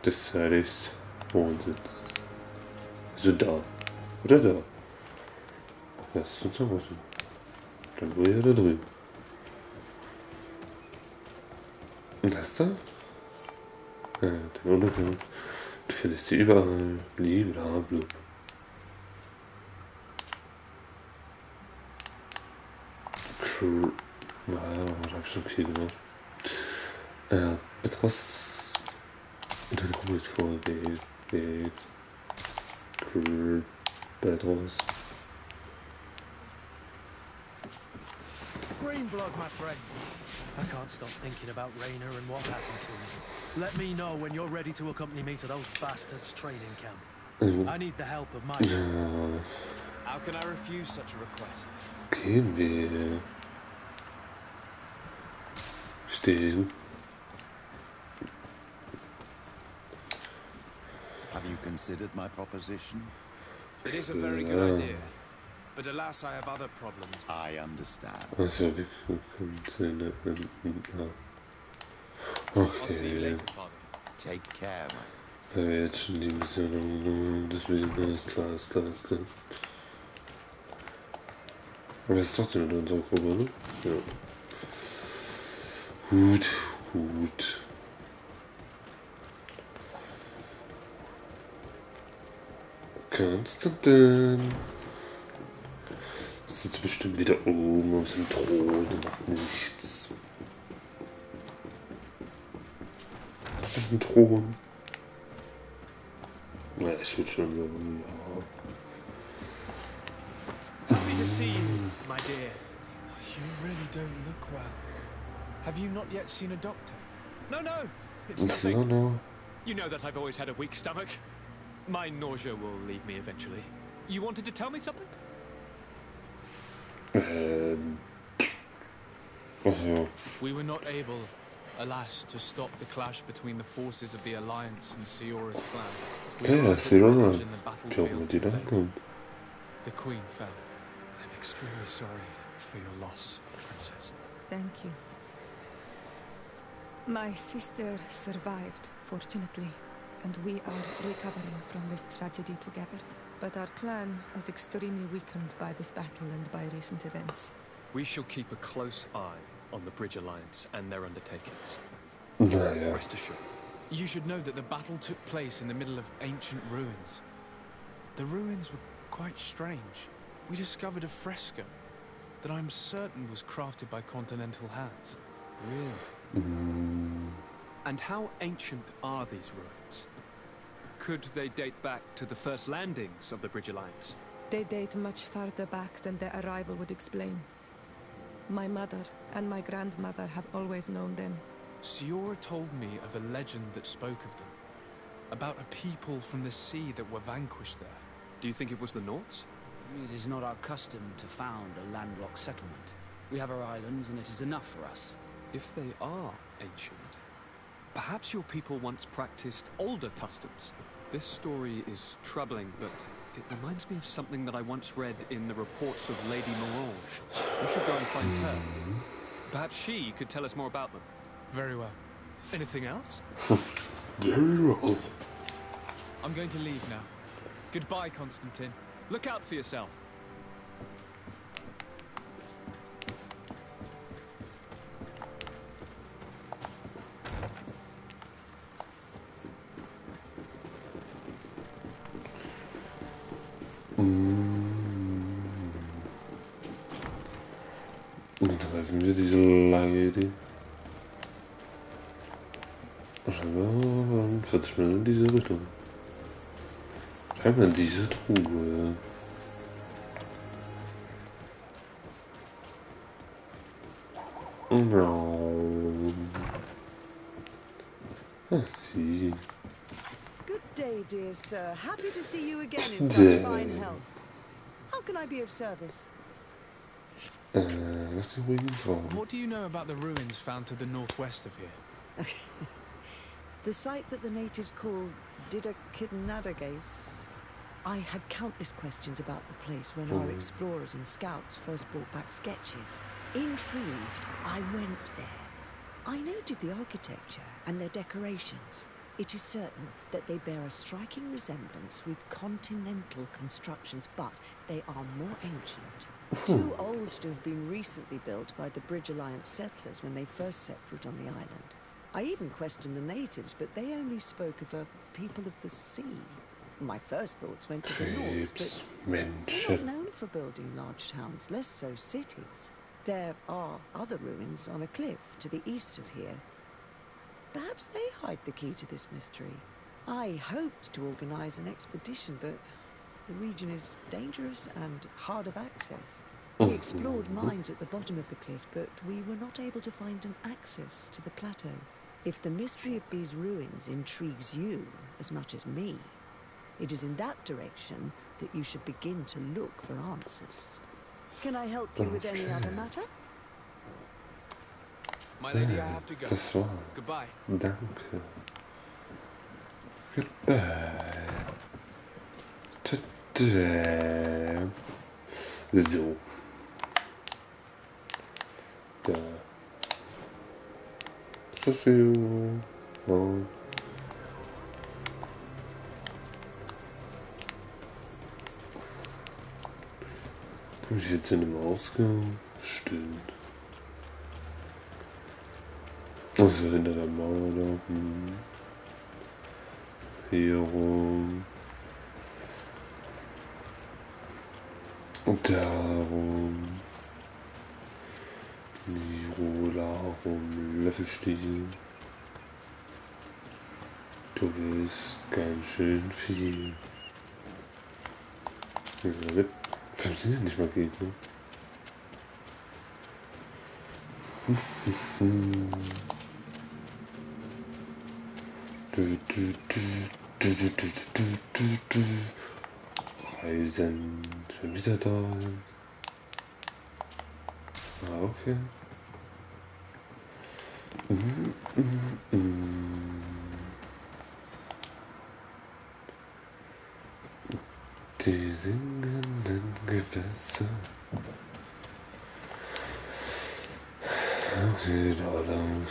Das heißt Wohnsitz. Also da. Oder da. Das ist unser Haus. Dann wohl ja da drüben. Und das da? Ja, der Untergang. Du findest sie überall. Blablabla. Naja, da habe ich schon viel gemacht. Etwas. Dann komme ich vor, Petros. Green blood, my friend. I can't stop thinking about Rainer and what happened to him. Let me know when you're ready to accompany me to those bastards' training camp. I need the help of my... How can I refuse such a request? Gehen wir. Stehen. Have you considered my proposition? It is a very good idea. But alas, I have other problems. I understand. Also, wir können I'll see you okay. later, Father. Take care, Jetzt schon die Mission, deswegen ist klar. Aber es ist trotzdem in unserer Gruppe, ne? Ja. Gut. Kannst du denn? Sitzt bestimmt wieder oben auf dem Thron und macht nichts. Ist das ein Thron? Na, ich würde schon sagen, ja. Happy to see you, my dear. You really don't look well. Have you not yet seen a doctor? No, it's nothing. No. You know that I've always had a weak stomach. My nausea will leave me eventually. You wanted to tell me something? Also. We were not able, alas, to stop the clash between the forces of the Alliance and Siora's clan. We were in the battlefield today. The Queen fell. I'm extremely sorry for your loss, Princess. Thank you. My sister survived, fortunately, and we are recovering from this tragedy together. But our clan was extremely weakened by this battle and by recent events. We shall keep a close eye on the Bridge Alliance and their undertakings. Naja. Rest assured. You should know that the battle took place in the middle of ancient ruins. The ruins were quite strange. we discovered a fresco that I'm certain was crafted by continental hands. Really? And how ancient are these ruins? Could they date back to the first landings of the Bridge Alliance? They date much farther back than their arrival would explain. My mother and my grandmother have always known them. Siora told me of a legend that spoke of them, about a people from the sea that were vanquished there. Do you think it was the Nords? It is not our custom to found a landlocked settlement. We have our islands, and it is enough for us. If they are ancient, perhaps your people once practiced older customs. This story is troubling, but it reminds me of something that I once read in the reports of Lady Morange. We should go and find her. Perhaps she could tell us more about them. Very well. Anything else? Very well. I'm going to leave now. Goodbye, Constantine. Look out for yourself. Dann treffen wir diese Lady. Scheinbar 40 Minuten in diese Richtung. Scheinbar in diese Truhe. No. I see. Good day, dear sir. Happy to see you again in such fine health. How can I be of service? What's the GreedFall? What do you know about the ruins found to the northwest of here? The site that the natives call Didakidnadagase. I had countless questions about the place when our explorers and scouts first brought back sketches. Intrigued, I went there. I noted the architecture and their decorations. It is certain that they bear a striking resemblance with continental constructions, but they are more ancient. Too old to have been recently built by the Bridge Alliance settlers when they first set foot on the island. I even questioned the natives, but they only spoke of a people of the sea. My first thoughts went to the Nords, but they're not known for building large towns, less so cities. There are other ruins on a cliff to the east of here. Perhaps they hide the key to this mystery. I hoped to organize an expedition, but the region is dangerous and hard of access. We explored mines at the bottom of the cliff, but we were not able to find an access to the plateau. If the mystery of these ruins intrigues you as much as me, it is in that direction that you should begin to look for answers. Can I help you with any other matter? My lady, I have to go. Das war. Goodbye. Danke. Goodbye. Tada. So. Da. Ist das hier? Oh. Bin ich jetzt in einem Ausgang? Stimmt. Also hinter der Mauer da. Hier rum. Und darum. Nirola rum. Löffelstichel. Du bist ganz schön viel. Funktioniert nicht mal geht, ne? Reisen. Schon wieder da. Ah, okay. Die singenden Gewässer. Okay, da lang.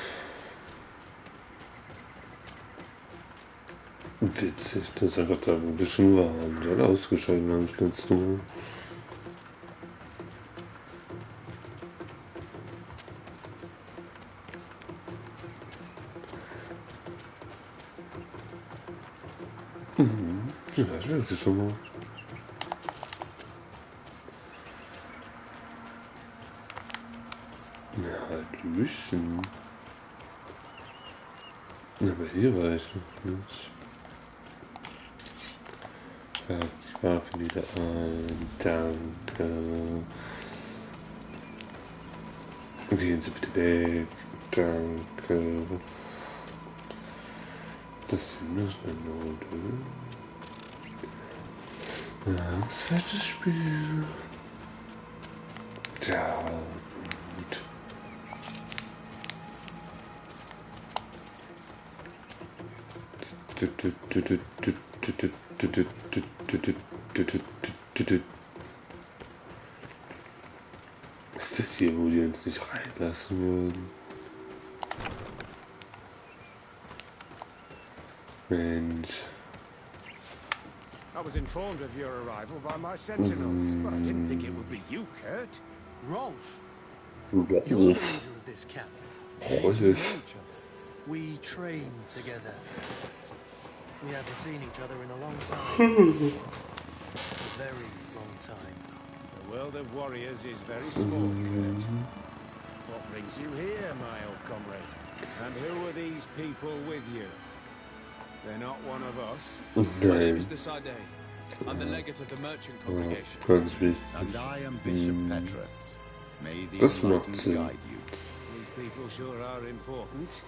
Witzig, dass einfach da ein bisschen warm. Die alle ausgeschaltet haben das letzte Mal. Ja, das wäre schon mal. Ja, Hallöchen. Aber hier war ich noch nicht. Ja, die Waffe wieder ein. Danke. Gehen Sie bitte weg. Danke. Das sind nur schnell Mode. Ja, zweites Spiel. Ja, gut. Ist das hier, wo die uns nicht reinlassen würden? Mensch. I was informed of your arrival by my sentinels, but I didn't think it would be you, Kurt. Rolf! Rolf. You're the leader of this camp. Rolf. We train together. We haven't seen each other in a long time. A very long time. The world of warriors is very small, Kurt. What brings you here, my old comrade? And who are these people with you? They're not one of us. My name is Desadeh. I'm the legate of the merchant congregation. And I am Bishop Petrus. May the Das macht enlightened Sinn. guide you. These people sure are important.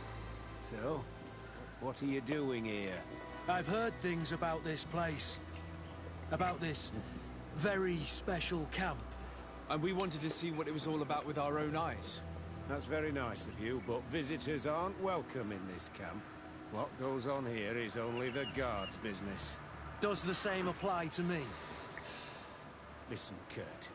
So, what are you doing here? I've heard things about this place. About this very special camp. And we wanted to see what it was all about with our own eyes. That's very nice of you, but visitors aren't welcome in this camp. What goes on here is only the guards' business. Does the same apply to me? Listen, Kurt.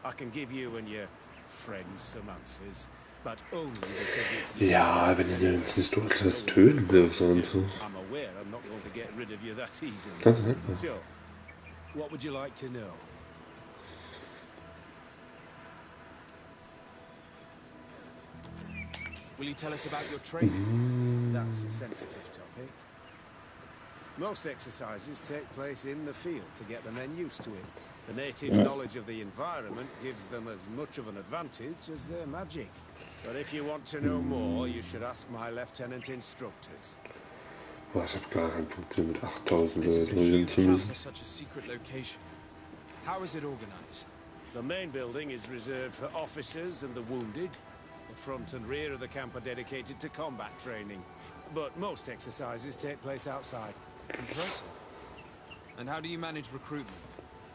I can give you and your friends some answers, but only because it's you. Ja, wenn ihr uns nicht durch das töten wirst und so. I'm aware I'm not going to get rid of you that easily. Ganz einfach. So, what would you like to know? Will you tell us about your training? That's a sensitive topic. Most exercises take place in the field to get the men used to it. The natives' knowledge of the environment gives them as much of an advantage as their magic. But if you want to know more, you should ask my lieutenant instructors. Boah, ich hab gar kein Problem mit 8000 This is a Leuten huge reden zu camp müssen. for such a secret location. How is it organized? The main building is reserved for officers and the wounded. The front and rear of the camp are dedicated to combat training. But most exercises take place outside. Impressive. And how do you manage recruitment?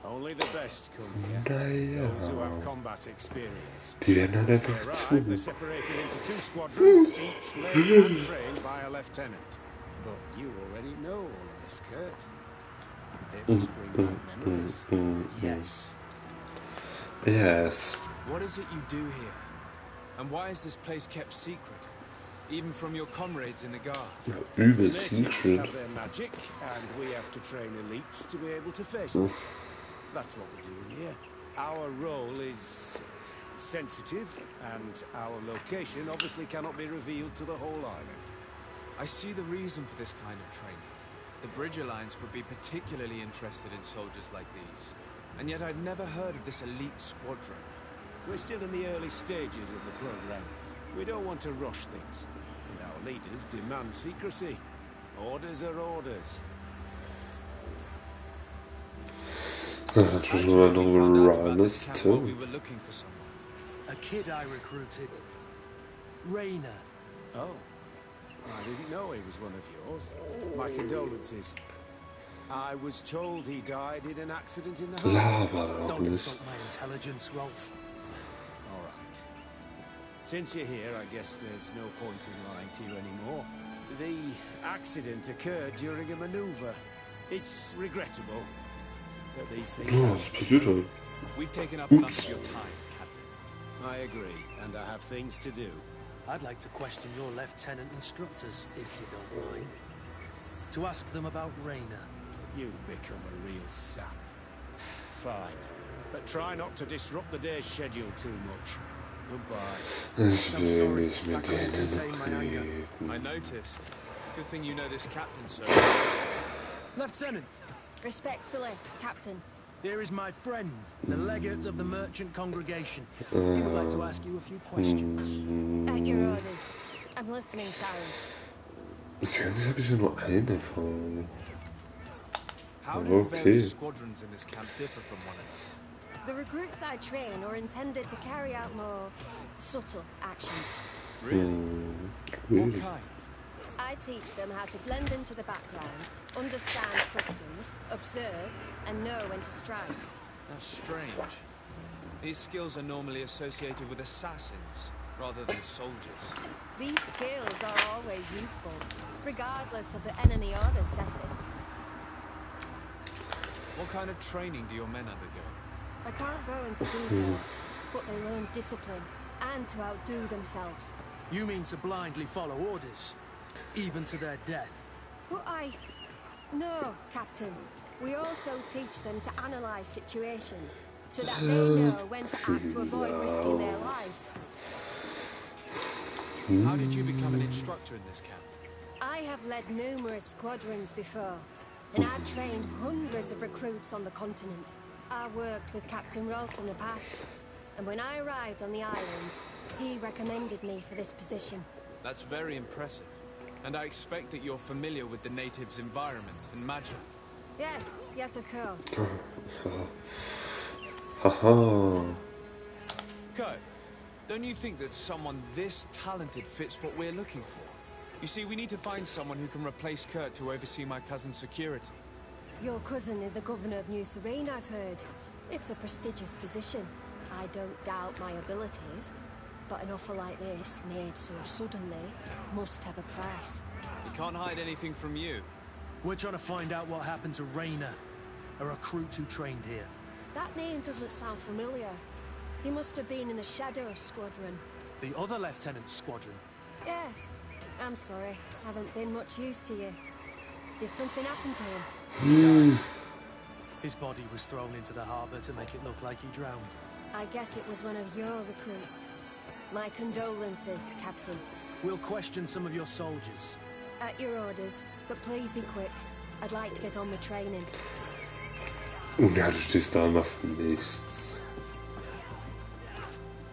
Only the best come here. Naja. Those who have combat experience. Die werden dann Once they einfach arrive, they're zu. separated into 2 squadrons, each led and trained by a lieutenant. But you already know all of this, Kurt. It must bring back memories. Yes. Yes. What is it you do here? And why is this place kept secret? Even from your comrades in the guard? Ja, The übel natives secret. have their magic, and we have to train elites to be able to face them. That's what we're doing here. Our role is sensitive, and our location obviously cannot be revealed to the whole island. I see the reason for this kind of training. The Bridge Alliance would be particularly interested in soldiers like these. And yet I'd never heard of this elite squadron. We're still in the early stages of the program. We don't want to rush things. And our leaders demand secrecy. Orders are orders. That's How what did we're you find out about this honest camp while we too. were looking for someone? A kid I recruited. Rainer. Oh. I didn't know he was one of yours. My condolences. I was told he died in an accident in the harbor. Laber doch Don't nicht. insult my intelligence, Rolf. All right. Since you're here, I guess there's no point in lying to you anymore. The accident occurred during a maneuver. It's regrettable, but these things Ja, happen. was passiert halt? We've taken up enough of your time, Captain. I agree, and I have things to do. I'd like to question your lieutenant instructors, if you don't mind. To ask them about Rainer. You've become a real sap. Fine, but try not to disrupt the day's schedule too much. Goodbye. Ich will nicht mit denen reden. I noticed. Good thing you know this captain, sir. Lieutenant! Respectfully, Captain. Here is my friend, the legate of the merchant congregation. He would like to ask you a few questions. At your orders. I'm listening, Cyrus. Bis jetzt habe ich ja nur eine Frage. How do the various squadrons in this camp differ from one another? The recruits I train are intended to carry out more subtle actions. Really? What kind? I teach them how to blend into the background, understand customs, observe, and know when to strike. That's strange. These skills are normally associated with assassins, rather than soldiers. These skills are always useful, regardless of the enemy or the setting. What kind of training do your men undergo? I can't go into details, but they learn discipline, and to outdo themselves. You mean to blindly follow orders? Even to their death? But No, Captain. We also teach them to analyze situations, so that they know when to act to avoid risking their lives. How did you become an instructor in this camp? I have led numerous squadrons before, and I've trained hundreds of recruits on the continent. I worked with Captain Rolfe in the past, and when I arrived on the island, he recommended me for this position. That's very impressive. And I expect that you're familiar with the natives' environment and magic. Yes, of course. Haha. Kurt, don't you think that someone this talented fits what we're looking for? You see, we need to find someone who can replace Kurt to oversee my cousin's security. Your cousin is the governor of New Serene, I've heard. It's a prestigious position. I don't doubt my abilities. But an offer like this, made so suddenly, must have a price. We can't hide anything from you. We're trying to find out what happened to Rainer, a recruit who trained here. That name doesn't sound familiar. He must have been in the Shadow Squadron. The other lieutenant's squadron? Yes. I'm sorry. Haven't been much use to you. Did something happen to him? His body was thrown into the harbor to make it look like he drowned. I guess it was one of your recruits. My condolences, Captain. We'll question some of your soldiers. At your orders, but please be quick. I'd like to get on with training. Ja, du stehst da und machst nichts.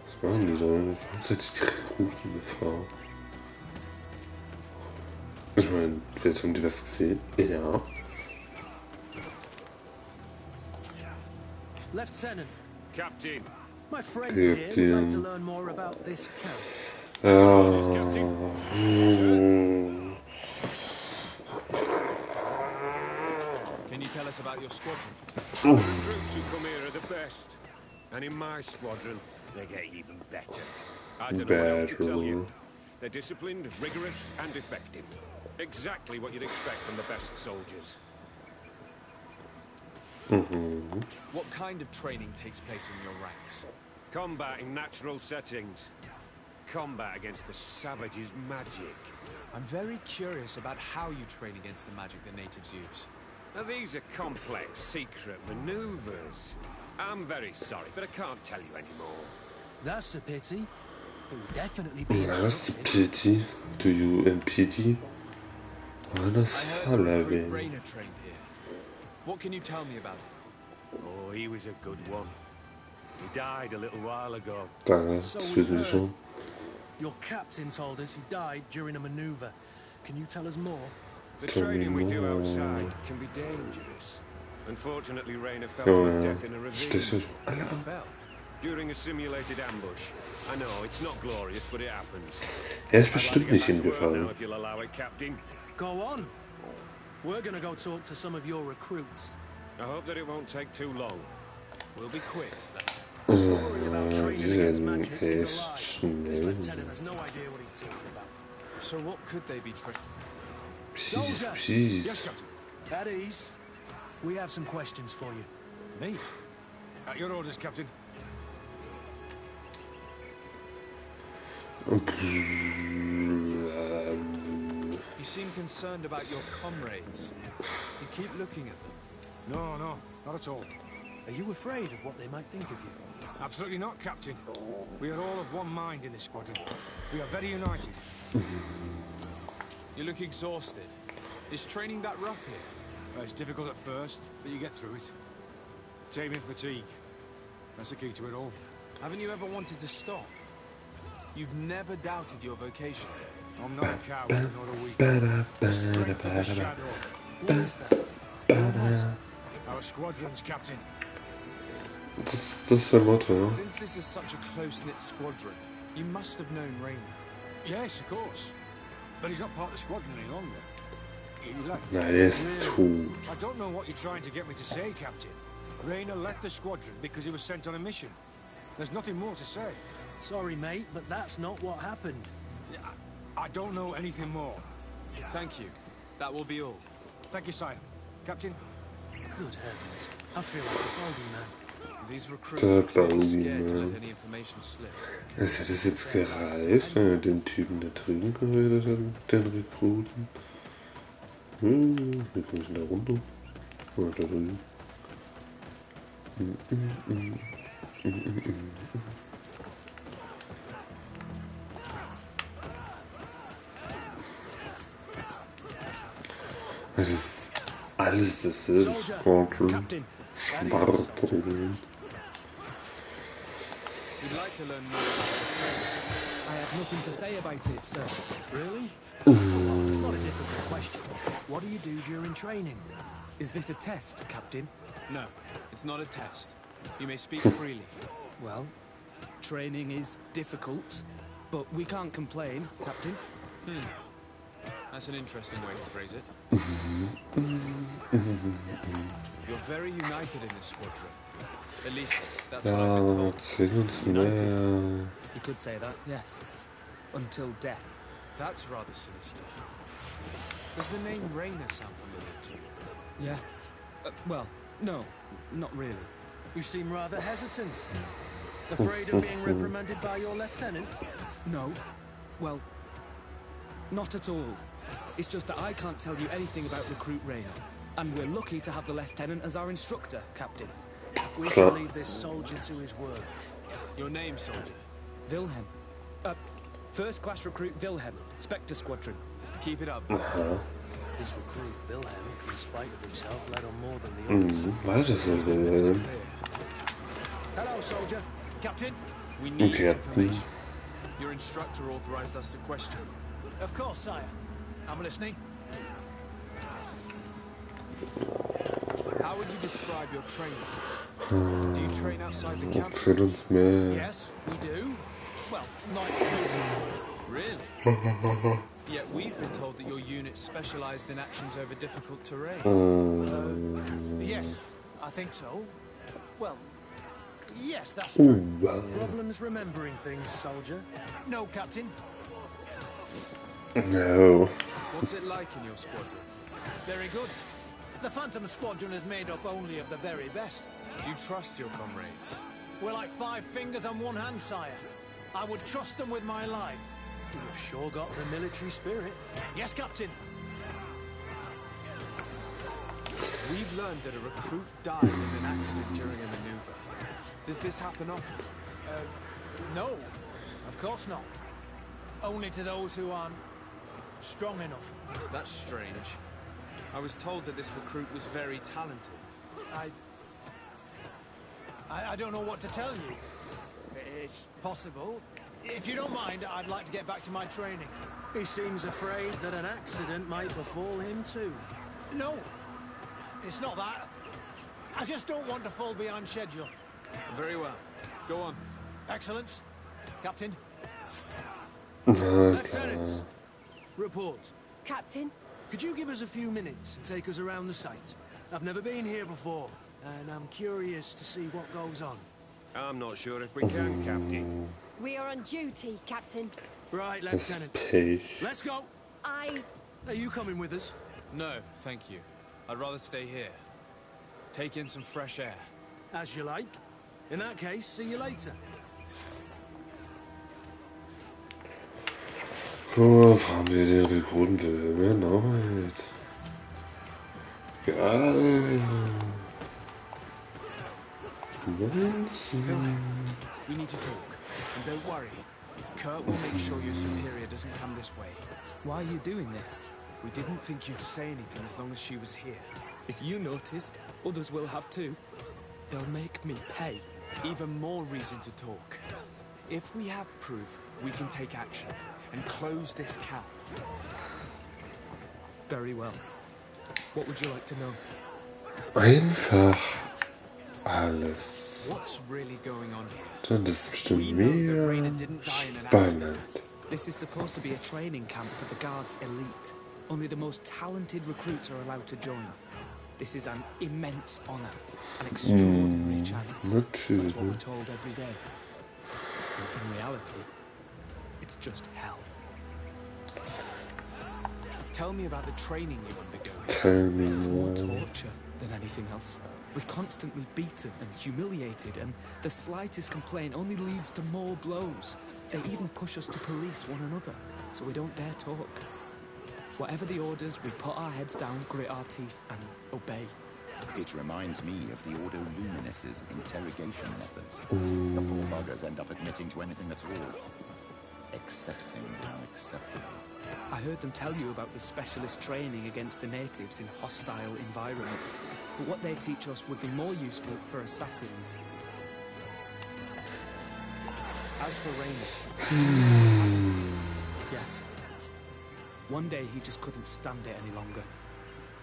Was machen die da? Gleichzeitig die Rekruten befragt. Ich meine, vielleicht haben die das gesehen. Ja. Lieutenant. Captain. My friend here would like to learn more about this camp. Can you tell us about your squadron? The recruits who come here are the best. And in my squadron, they get even better. I don't know what else to tell you. They're disciplined, rigorous, and effective. Exactly what you'd expect from the best soldiers. What kind of training takes place in your ranks? Combat in natural settings. Combat against the savages' magic. I'm very curious about how you train against the magic the natives use. Now these are complex, secret maneuvers. I'm very sorry, but I can't tell you anymore. That's a pity. It would definitely be That's pity. Do you impede? Das Rainer trained here. What can you tell me about him? Oh, he was a good one. He died a little while ago. Your captain told us he died during a maneuver. Can you tell us more? The training we do outside can be dangerous. Unfortunately, Rainer fell to his death in a ravine. He fell during a simulated ambush. I know, it's not glorious, but it happens. Ist bestimmt nicht hingefallen. If you'll allow it, Captain. Go on. We're gonna go talk to some of your recruits. I hope that it won't take too long. We'll be quick. The story about training against magic is a lie. This lieutenant has no idea what he's talking about. So what could they be training? Please. Yes, Captain. At ease. We have some questions for you. Me? At your orders, Captain. You seem concerned about your comrades. You keep looking at them. No, not at all. Are you afraid of what they might think of you? Absolutely not, Captain. We are all of one mind in this squadron. We are very united. You look exhausted. Is training that rough here? It's difficult at first, but you get through it. Taming fatigue. That's the key to it all. Haven't you ever wanted to stop? You've never doubted your vocation. I'm not a coward, nor a weak. The strength of the shadow. What is that? Our squadrons, Captain. Das ist der Motto. Since this is such a close-knit squadron, you must have known Rainer. Yes, of course. But he's not part of the squadron any longer. He left. Nein, er ist tot. I don't know what you're trying to get me to say, Captain. Rainer left the squadron because he was sent on a mission. There's nothing more to say. Sorry, mate, but that's not what happened. I don't know anything more. Thank you. That will be all. Thank you, sire. Captain? Good heavens. I feel like a bogey man. These recruits are clearly scared to let any information slip. Es hätte es jetzt gereicht, wenn er den Typen da drüben geredet hat, mit den Rekruten. Wie komme ich denn da runter? Ah, da drüben. Es ist alles dasselbe Squadron. Schwarz-Rot. We'd like to learn more about the training. I have nothing to say about it, sir. Really? Well, it's not a difficult question. What do you do during training? Is this a test, Captain? No, it's not a test. You may speak freely. Well, training is difficult, but we can't complain, Captain. That's an interesting way to phrase it. You're very united in this squadron. At least, that's what I've been told. United. You could say that, yes. Until death. That's rather sinister. Does the name Rainer sound familiar to you? Yeah. Well, no, not really. You seem rather hesitant. Afraid of being reprimanded by your lieutenant? No. Well, not at all. It's just that I can't tell you anything about Recruit Rainer. And we're lucky to have the lieutenant as our instructor, Captain. We shall leave this soldier to his work. Your name, soldier? Wilhelm. First class recruit Wilhelm, Spectre Squadron. Keep it up. This recruit Wilhelm, in spite of himself, led on more than the others. Weiß es nicht. Hello, soldier. Captain, we need information. Your instructor authorized us to question. Of course, sire. I'm listening. How would you describe your training? Do you train outside the camp? Erzähl uns mehr. Yes, we do. Well, not exclusively. Really? Yet we've been told that your unit specialized in actions over difficult terrain. Yes, I think so. Well, yes, that's true. Problems remembering things, soldier? No, Captain. No. What's it like in your squadron? Very good. The Phantom Squadron is made up only of the very best. Do you trust your comrades? We're like 5 fingers on one hand, sire. I would trust them with my life. You've sure got the military spirit. Yes, Captain. We've learned that a recruit died in an accident during a maneuver. Does this happen often? No, of course not. Only to those who aren't strong enough. That's strange. I was told that this recruit was very talented. I don't know what to tell you. It's possible. If you don't mind, I'd like to get back to my training. He seems afraid that an accident might befall him too. No, it's not that. I just don't want to fall behind schedule. Very well. Go on. Excellence. Captain. Lieutenants, report. Captain? Could you give us a few minutes and take us around the site? I've never been here before, and I'm curious to see what goes on. I'm not sure if we can, Captain. We are on duty, Captain. Right, Lieutenant. Let's go. Are you coming with us? No, thank you. I'd rather stay here. Take in some fresh air. As you like. In that case, see you later. Warum wir den Rekruten Wilhelm erneut? Geil. We need to talk. And don't worry. Kurt will make sure your superior doesn't come this way. Why are you doing this? We didn't think you'd say anything as long as she was here. If you noticed, others will have too. They'll make me pay. Even more reason to talk. If we have proof, we can take action and close this camp. Very well. What would you like to know? Einfach alles. What's really going on here? Das ist bestimmt mega spannend. This is supposed to be a training camp for the Guard's elite. Only the most talented recruits are allowed to join. This is an immense honor, an extraordinary chance. That's what we're told every day. In reality, it's just hell. Tell me about the training you undergo. Tell me It's more more. torture than anything else. We're constantly beaten and humiliated, and the slightest complaint only leads to more blows. They even push us to police one another, so we don't dare talk. Whatever the orders, we put our heads down, grit our teeth, and obey. It reminds me of the Ordo Luminis' interrogation methods. The poor buggers end up admitting to anything at all. Accepting unacceptable. I heard them tell you about the specialist training against the natives in hostile environments. But what they teach us would be more useful for assassins. As for Rainer... Yes. One day he just couldn't stand it any longer.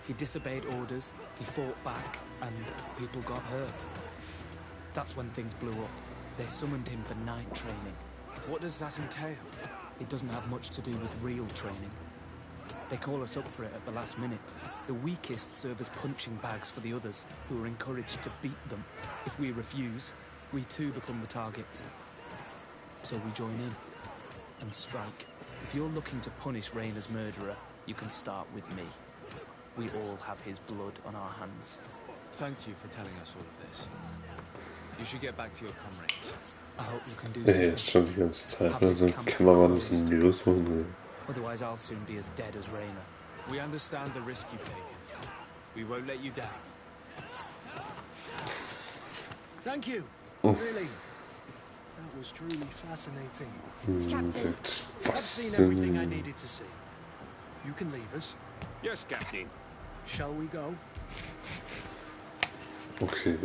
He disobeyed orders, he fought back, and people got hurt. That's when things blew up. They summoned him for night training. What does that entail? It doesn't have much to do with real training. They call us up for it at the last minute. The weakest serve as punching bags for the others, who are encouraged to beat them. If we refuse, we too become the targets. So we join in and strike. If you're looking to punish Rainer's murderer, you can start with me. We all have his blood on our hands. Thank you for telling us all of this. You should get back to your comrades. I hope you can do Jetzt schon die ganze Zeit, also kann man mal ein bisschen News holen. Otherwise I'll soon be as dead as Rainer. We understand the risk you've taken. We won't let you down. Thank you. Really. That was truly fascinating. Captain, I've seen everything I needed to see. You can leave us. Yes, Captain. Shall we go? Okay.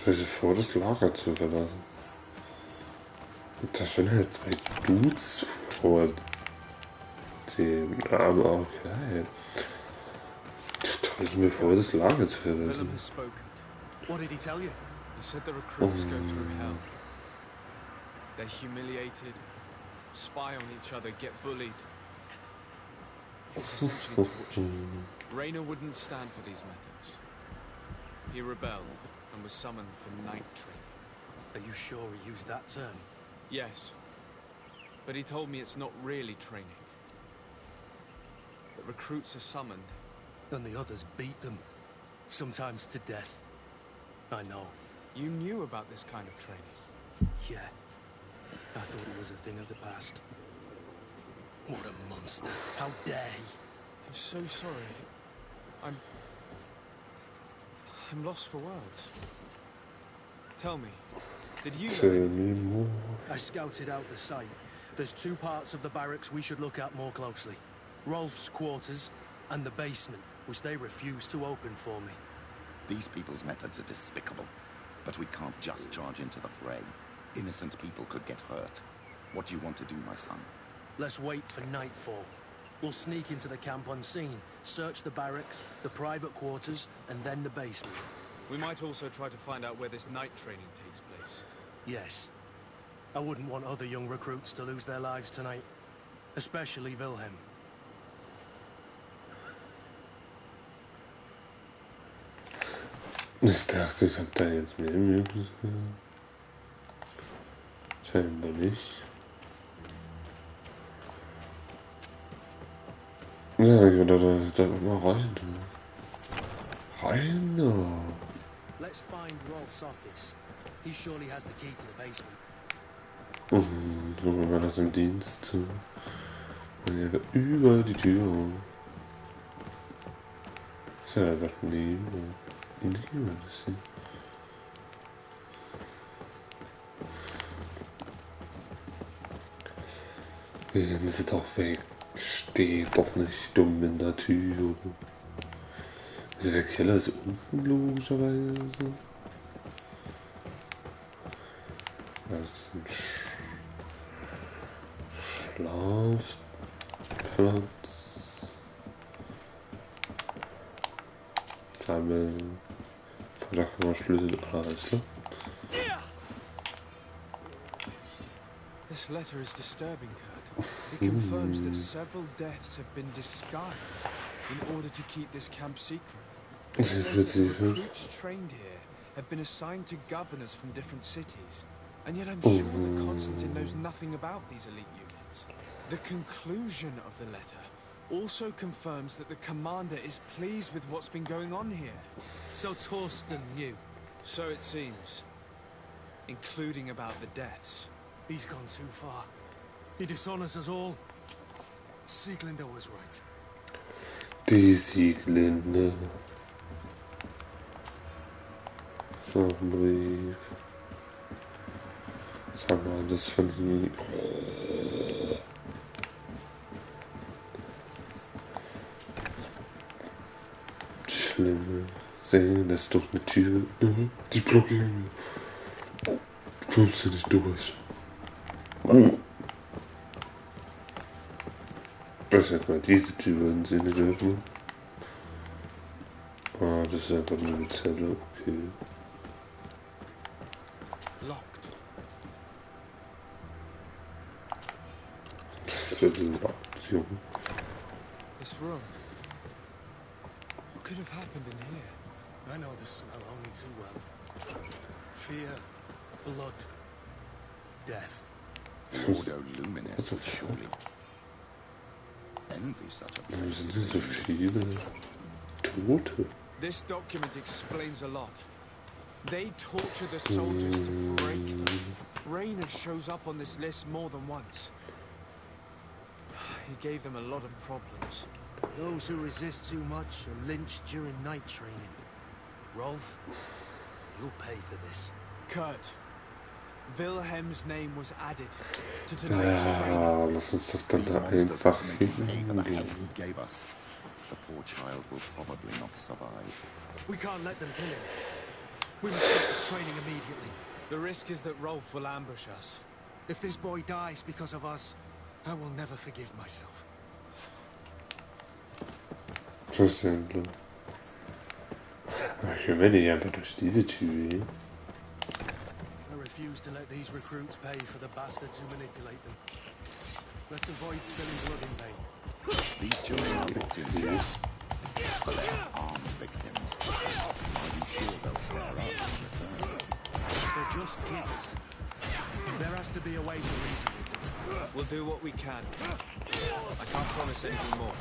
Stell dir vor, das Lager zu verlassen. Und da sind halt zwei Dudes vor dem Arm. Okay. Stell dir mir vor, das Lager zu verlassen. Willem has spoken. What did he tell you? He said the recruits go through hell. They're humiliated, spy on each other, get bullied. It's essentially torture. Rainer wouldn't stand for these methods. He rebelled and was summoned for night training. Are you sure he used that term? Yes, but he told me it's not really training. That recruits are summoned. And the others beat them, sometimes to death. I know. You knew about this kind of training? Yeah. I thought it was a thing of the past. What a monster. How dare he? I'm so sorry. I'm lost for words. Tell me, did you Tell know me more. I scouted out the site. There's two parts of the barracks we should look at more closely. Rolf's quarters and the basement, which they refused to open for me. These people's methods are despicable. But we can't just charge into the fray. Innocent people could get hurt. What do you want to do, my son? Let's wait for nightfall. We'll sneak into the camp unseen, search the barracks, the private quarters, and then the basement. We might also try to find out where this night training takes place. Yes. I wouldn't want other young recruits to lose their lives tonight. Especially Wilhelm. Ich dachte, ich hab da jetzt mehr Möglichkeiten. Scheinbar nicht. Ja, ich würde da mal rein. Rein da. Let's find Rolf's office. He surely has the key to the basement. So war das im Dienst. Man ja überall die Tür auf. Ist ja einfach niemand. Niemand ist hier. Gehen Sie doch weg. Steht doch nicht dumm in der Tür. Also der Keller ist unten logischerweise. Das ist ein Schlafplatz. Sammeln. Schlüssel. Alles klar. This letter is disturbing, Kurt. It confirms that several deaths have been disguised in order to keep this camp secret. It says that the recruits trained here have been assigned to governors from different cities. And yet I'm sure that Constantine knows nothing about these elite units. The conclusion of the letter also confirms that the commander is pleased with what's been going on here. So Torsten knew. So it seems. Including about the deaths. He's gone too far. He dishonors us all. Sieglinde was right. Die Sieglinde. So ein Brief. Was haben wir das von die? Schlimme. Sehen, das ist doch eine Tür. Die blockieren. Du kommst ja nicht durch. Was jetzt mal diese Tür in Sinne öffnen? Ah, das ist einfach nur eine Zelle, okay. Locked. Aktion. This room. What could have happened in here? I know the smell only too well. Fear, blood, death. Ordo Luminis, surely. Envy such a place. Sind so viele Tote? This document explains a lot. They torture the soldiers to break them. Rainer shows up on this list more than once. He gave them a lot of problems. Those who resist too much are lynched during night training. Rolf, you'll pay for this. Kurt, Wilhelm's name was added to tonight's Ja, training. lass uns doch dann These da monsters einfach have to make him pay for the hell hingehen. he gave us. The poor child will probably not survive. We can't let them kill him. We must stop this training immediately. The risk is that Rolf will ambush us. If this boy dies because of us, I will never forgive myself. Verständlich. Können wir nicht einfach durch diese Tür gehen? I refuse to let these recruits pay for the bastards who manipulate them. Let's avoid spilling blood in vain. These children are victims. They're armed victims. Are you sure they'll spare us in return? They're just kids. There has to be a way to reason with them. We'll do what we can. I can't promise anything more.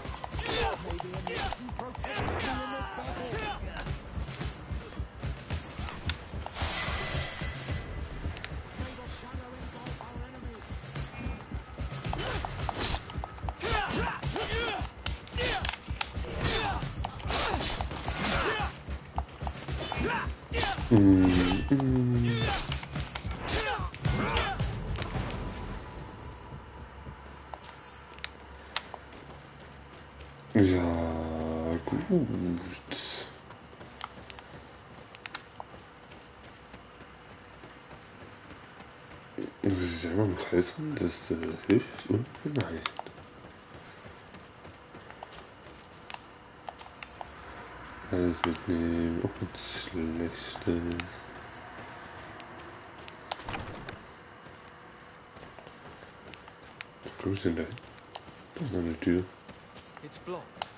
Maybe a nasty protection in this battle. Ja, gut. Das ist ja immer im Kreis und das hilft und nein. Alles mitnehmen, auch nichts Schlechtes. Wo kommst du denn da hin? Das ist noch eine Tür. It's blocked.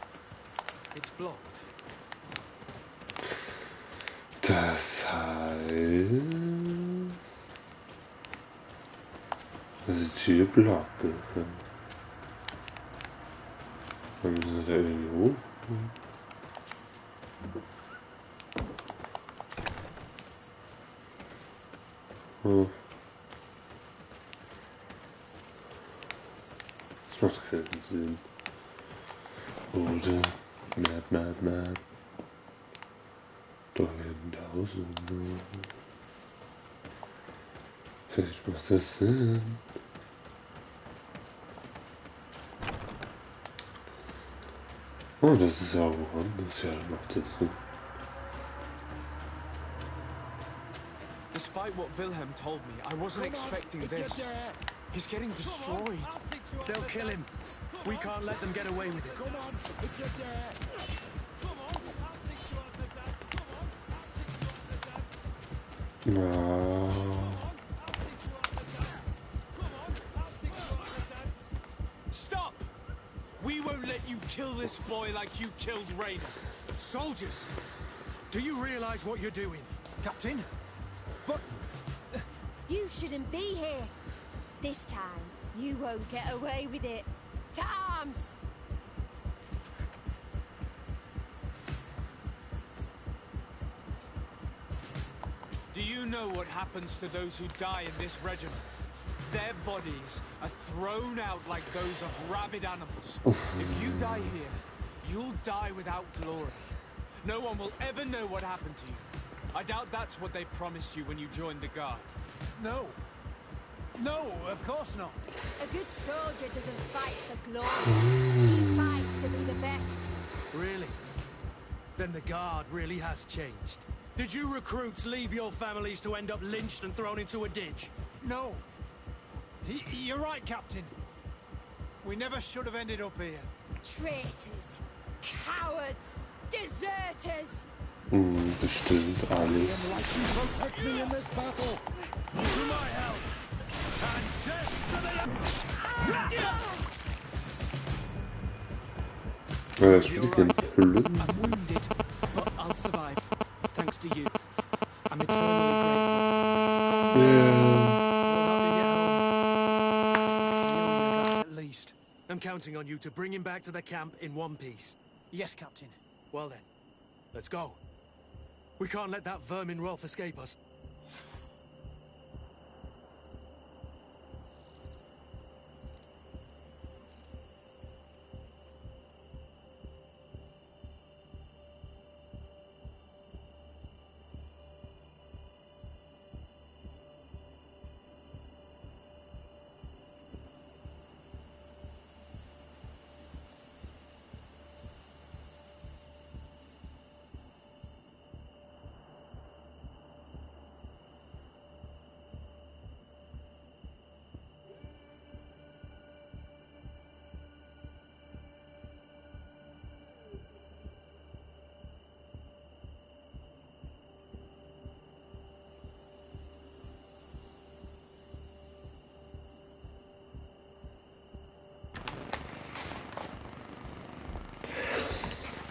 It's blocked. Das heißt... Das ist hier Blocke. Dann müssen wir da irgendwie hoch. Oh. Das macht keinen Sinn. Oder Map. Da hinten draußen. Vielleicht macht das Sinn. Oh, das ist ja woanders. Ja, macht das so. Despite what Wilhelm told me, I wasn't expecting this. He's getting destroyed. They'll kill him. We can't let them get away with it. Come on, if you dare. Na. Stop! We won't let you kill this boy like you killed Rainer. Soldiers! Do you realize what you're doing? Captain? But... You shouldn't be here. This time, you won't get away with it. To arms! Do you know what happens to those who die in this regiment? Their bodies are thrown out like those of rabid animals. If you die here, you'll die without glory. No one will ever know what happened to you. I doubt that's what they promised you when you joined the Guard. No. No, of course not. A good soldier doesn't fight for glory. He fights to be the best. Really? Then the Guard really has changed. Did you recruits leave your families to end up lynched and thrown into a ditch? No. You're right, Captain. We never should have ended up here. Traitors. Cowards. Deserters. Bestimmt alles. Protect me in this battle. To my help! And death to the... Ja, spielt in Hülle. I'm wounded, but I'll survive. Thanks to you. I'm eternally grateful. We'll help you get home. At least. I'm counting on you to bring him back to the camp in one piece. Yes, Captain. Well then, let's go. We can't let that vermin Rolf escape us.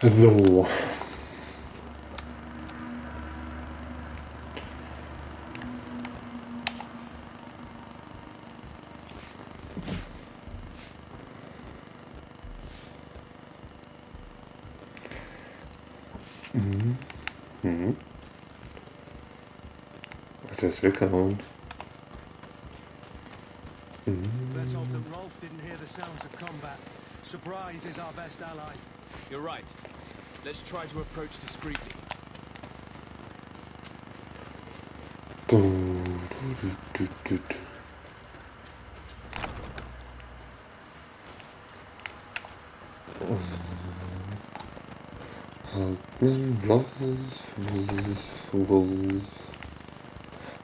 So. Ach, der ist weggehauen. Let's hope that Rolf didn't hear the sounds of combat. Surprise is our best ally. You're right. Let's try to approach discreetly.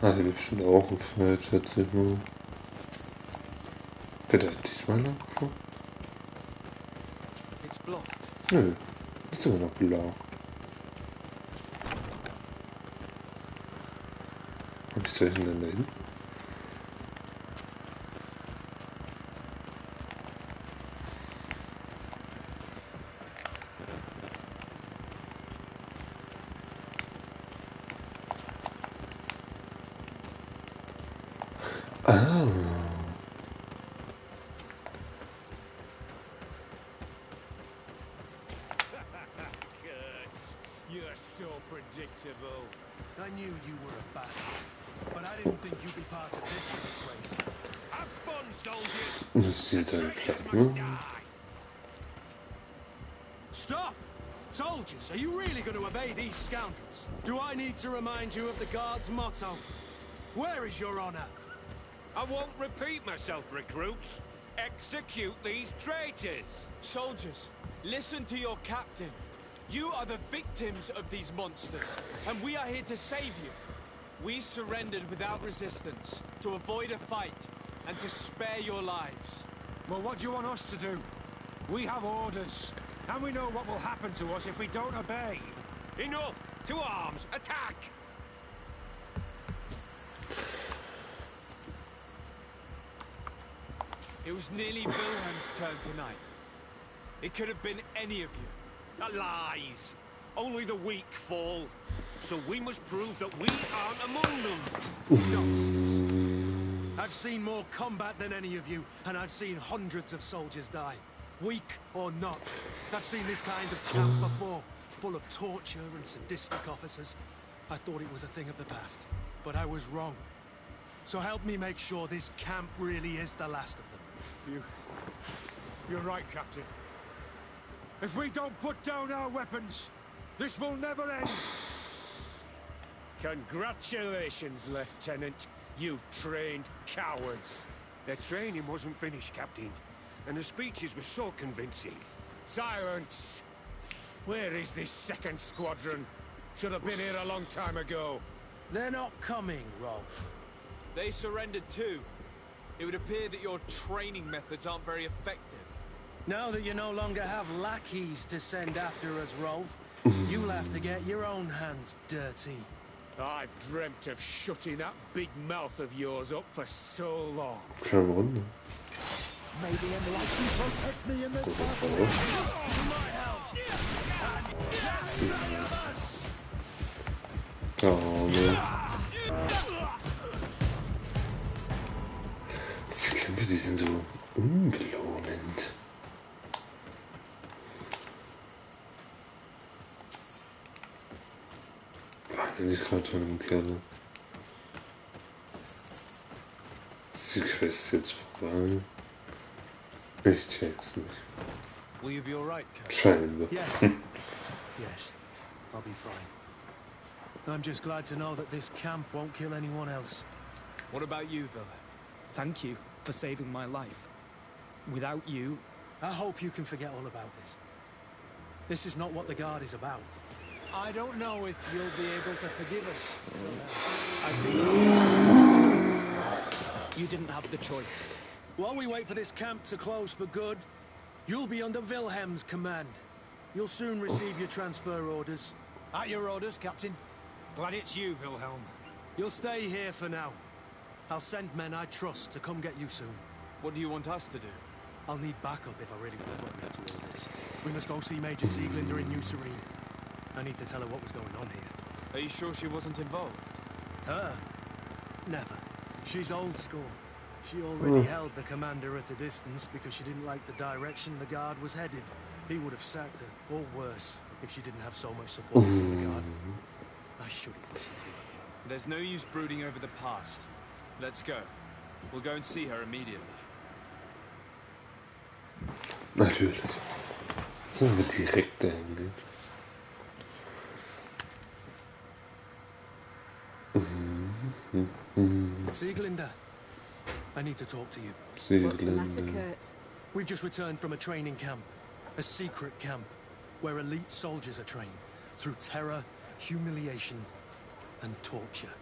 Ah, hier bestimmt auch ein Feld, schätze ich mal. Wird er diesmal lang vor? It's blocked. Nö, ist immer noch blau. Und wie soll ich denn da hin? Ah. Kurtz, you're so predictable. I knew you were a bastard, but I didn't think you'd be part of this disgrace. Have fun, soldiers. Das ist jetzt ein Platt, ne? Stop! Soldiers, are you really going to obey these scoundrels? Do I need to remind you of the Guard's motto? Where is your honor? I won't repeat myself, recruits. Execute these traitors. Soldiers, Listen to your captain. You are the victims of these monsters, and we are here to save you. We surrendered without resistance, to avoid a fight, and to spare your lives. Well, what do you want us to do? We have orders, and we know what will happen to us if we don't obey. Enough! To arms! Attack! It was nearly Wilhelm's turn tonight. It could have been any of you. Lies! Only the weak fall. So we must prove that we aren't among them. Nonsense. I've seen more combat than any of you, and I've seen hundreds of soldiers die. Weak or not. I've seen this kind of camp before, full of torture and sadistic officers. I thought it was a thing of the past, but I was wrong. So help me make sure this camp really is the last of them. You're right, Captain. If we don't put down our weapons, this will never end. Congratulations, Lieutenant. You've trained cowards. Their training wasn't finished, Captain, and the speeches were so convincing. Silence! Where is this second squadron? Should have been here a long time ago. They're not coming, Rolf. They surrendered too. It would appear that your training methods aren't very effective. Now that you no longer have lackeys to send after us, Rolf, you'll have to get your own hands dirty. I've dreamt of shutting that big mouth of yours up for so long. Come on. May the enlightened protect me in this battle. Diese Kämpfe, die sind so unbelohnend. Bin ich gerade schon im Keller. Ist die Quest jetzt vorbei? Ich check's nicht. Will you be all right, Captain? Scheinbar. Yes. Yes, I'll be fine. I'm just glad to know that this camp won't kill anyone else. What about you, Wilhelm? Thank you for saving my life. Without you... I hope you can forget all about this. This is not what the Guard is about. I don't know if you'll be able to forgive us. I've been... You didn't have the choice. While we wait for this camp to close for good, you'll be under Wilhelm's command. You'll soon receive your transfer orders. At your orders, Captain. Glad it's you, Wilhelm. You'll stay here for now. I'll send men I trust to come get you soon. What do you want us to do? I'll need backup if I really want to put me into all this. We must go see Major Sieglinder in New Serene. I need to tell her what was going on here. Are you sure she wasn't involved? Her? Never. She's old school. She already held the commander at a distance because she didn't like the direction the Guard was headed. He would have sacked her, or worse, if she didn't have so much support from the Guard. I should have listened to her. There's no use brooding over the past. Let's go. We'll go and see her immediately. Natürlich. Sollen wir direkt dahin gehen? Sieglinder, I need to talk to you. What's the matter, Kurt? We've just returned from a training camp. A secret camp, where elite soldiers are trained. Through terror, humiliation, and torture.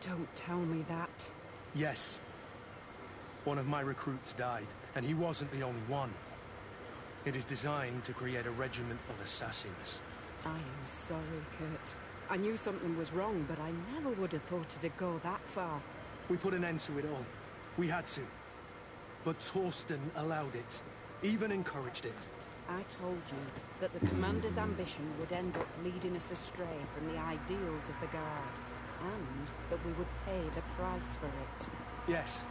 Don't tell me that. Yes. One of my recruits died, and he wasn't the only one. It is designed to create a regiment of assassins. I am sorry, Kurt. I knew something was wrong, but I never would have thought it'd go that far. We put an end to it all. We had to. But Torsten allowed it. Even encouraged it. I told you that the commander's ambition would end up leading us astray from the ideals of the Guard, and that we would pay the price for it. Yes.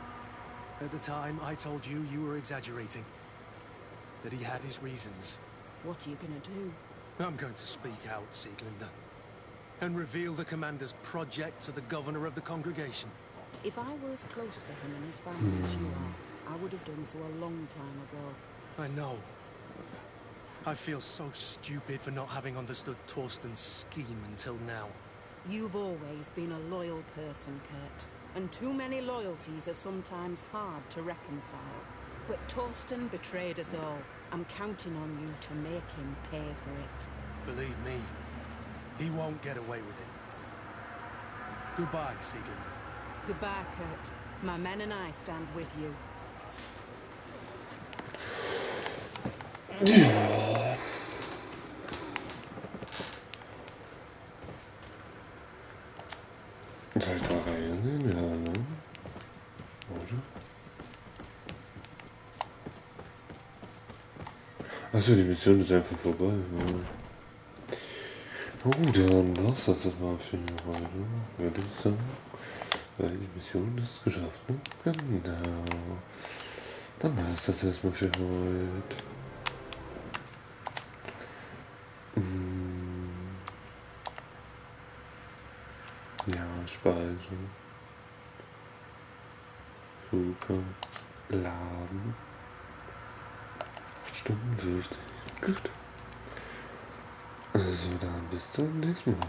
At the time, I told you you were exaggerating. That he had his reasons. What are you gonna do? I'm going to speak out, Sieglinder. And reveal the commander's project to the governor of the congregation. If I were as close to him and his family as you are, I would have done so a long time ago. I know. I feel so stupid for not having understood Torsten's scheme until now. You've always been a loyal person, Kurt. And too many loyalties are sometimes hard to reconcile. But Torsten betrayed us all. I'm counting on you to make him pay for it. Believe me, he won't get away with it. Goodbye, Sieglinger. Goodbye, Kurt. My men and I stand with you. Ja. Soll ich da reingehen? Ja, ne? Oder? Achso, die Mission ist einfach vorbei. Ja. Oh, dann war's das mal für heute, würde ich sagen. Weil die Mission ist geschafft, ne? Genau. Dann war's das erstmal für heute. Ja, speichern. Super. Laden. 8 Stunden 50. Gut. Also dann bis zum nächsten Mal.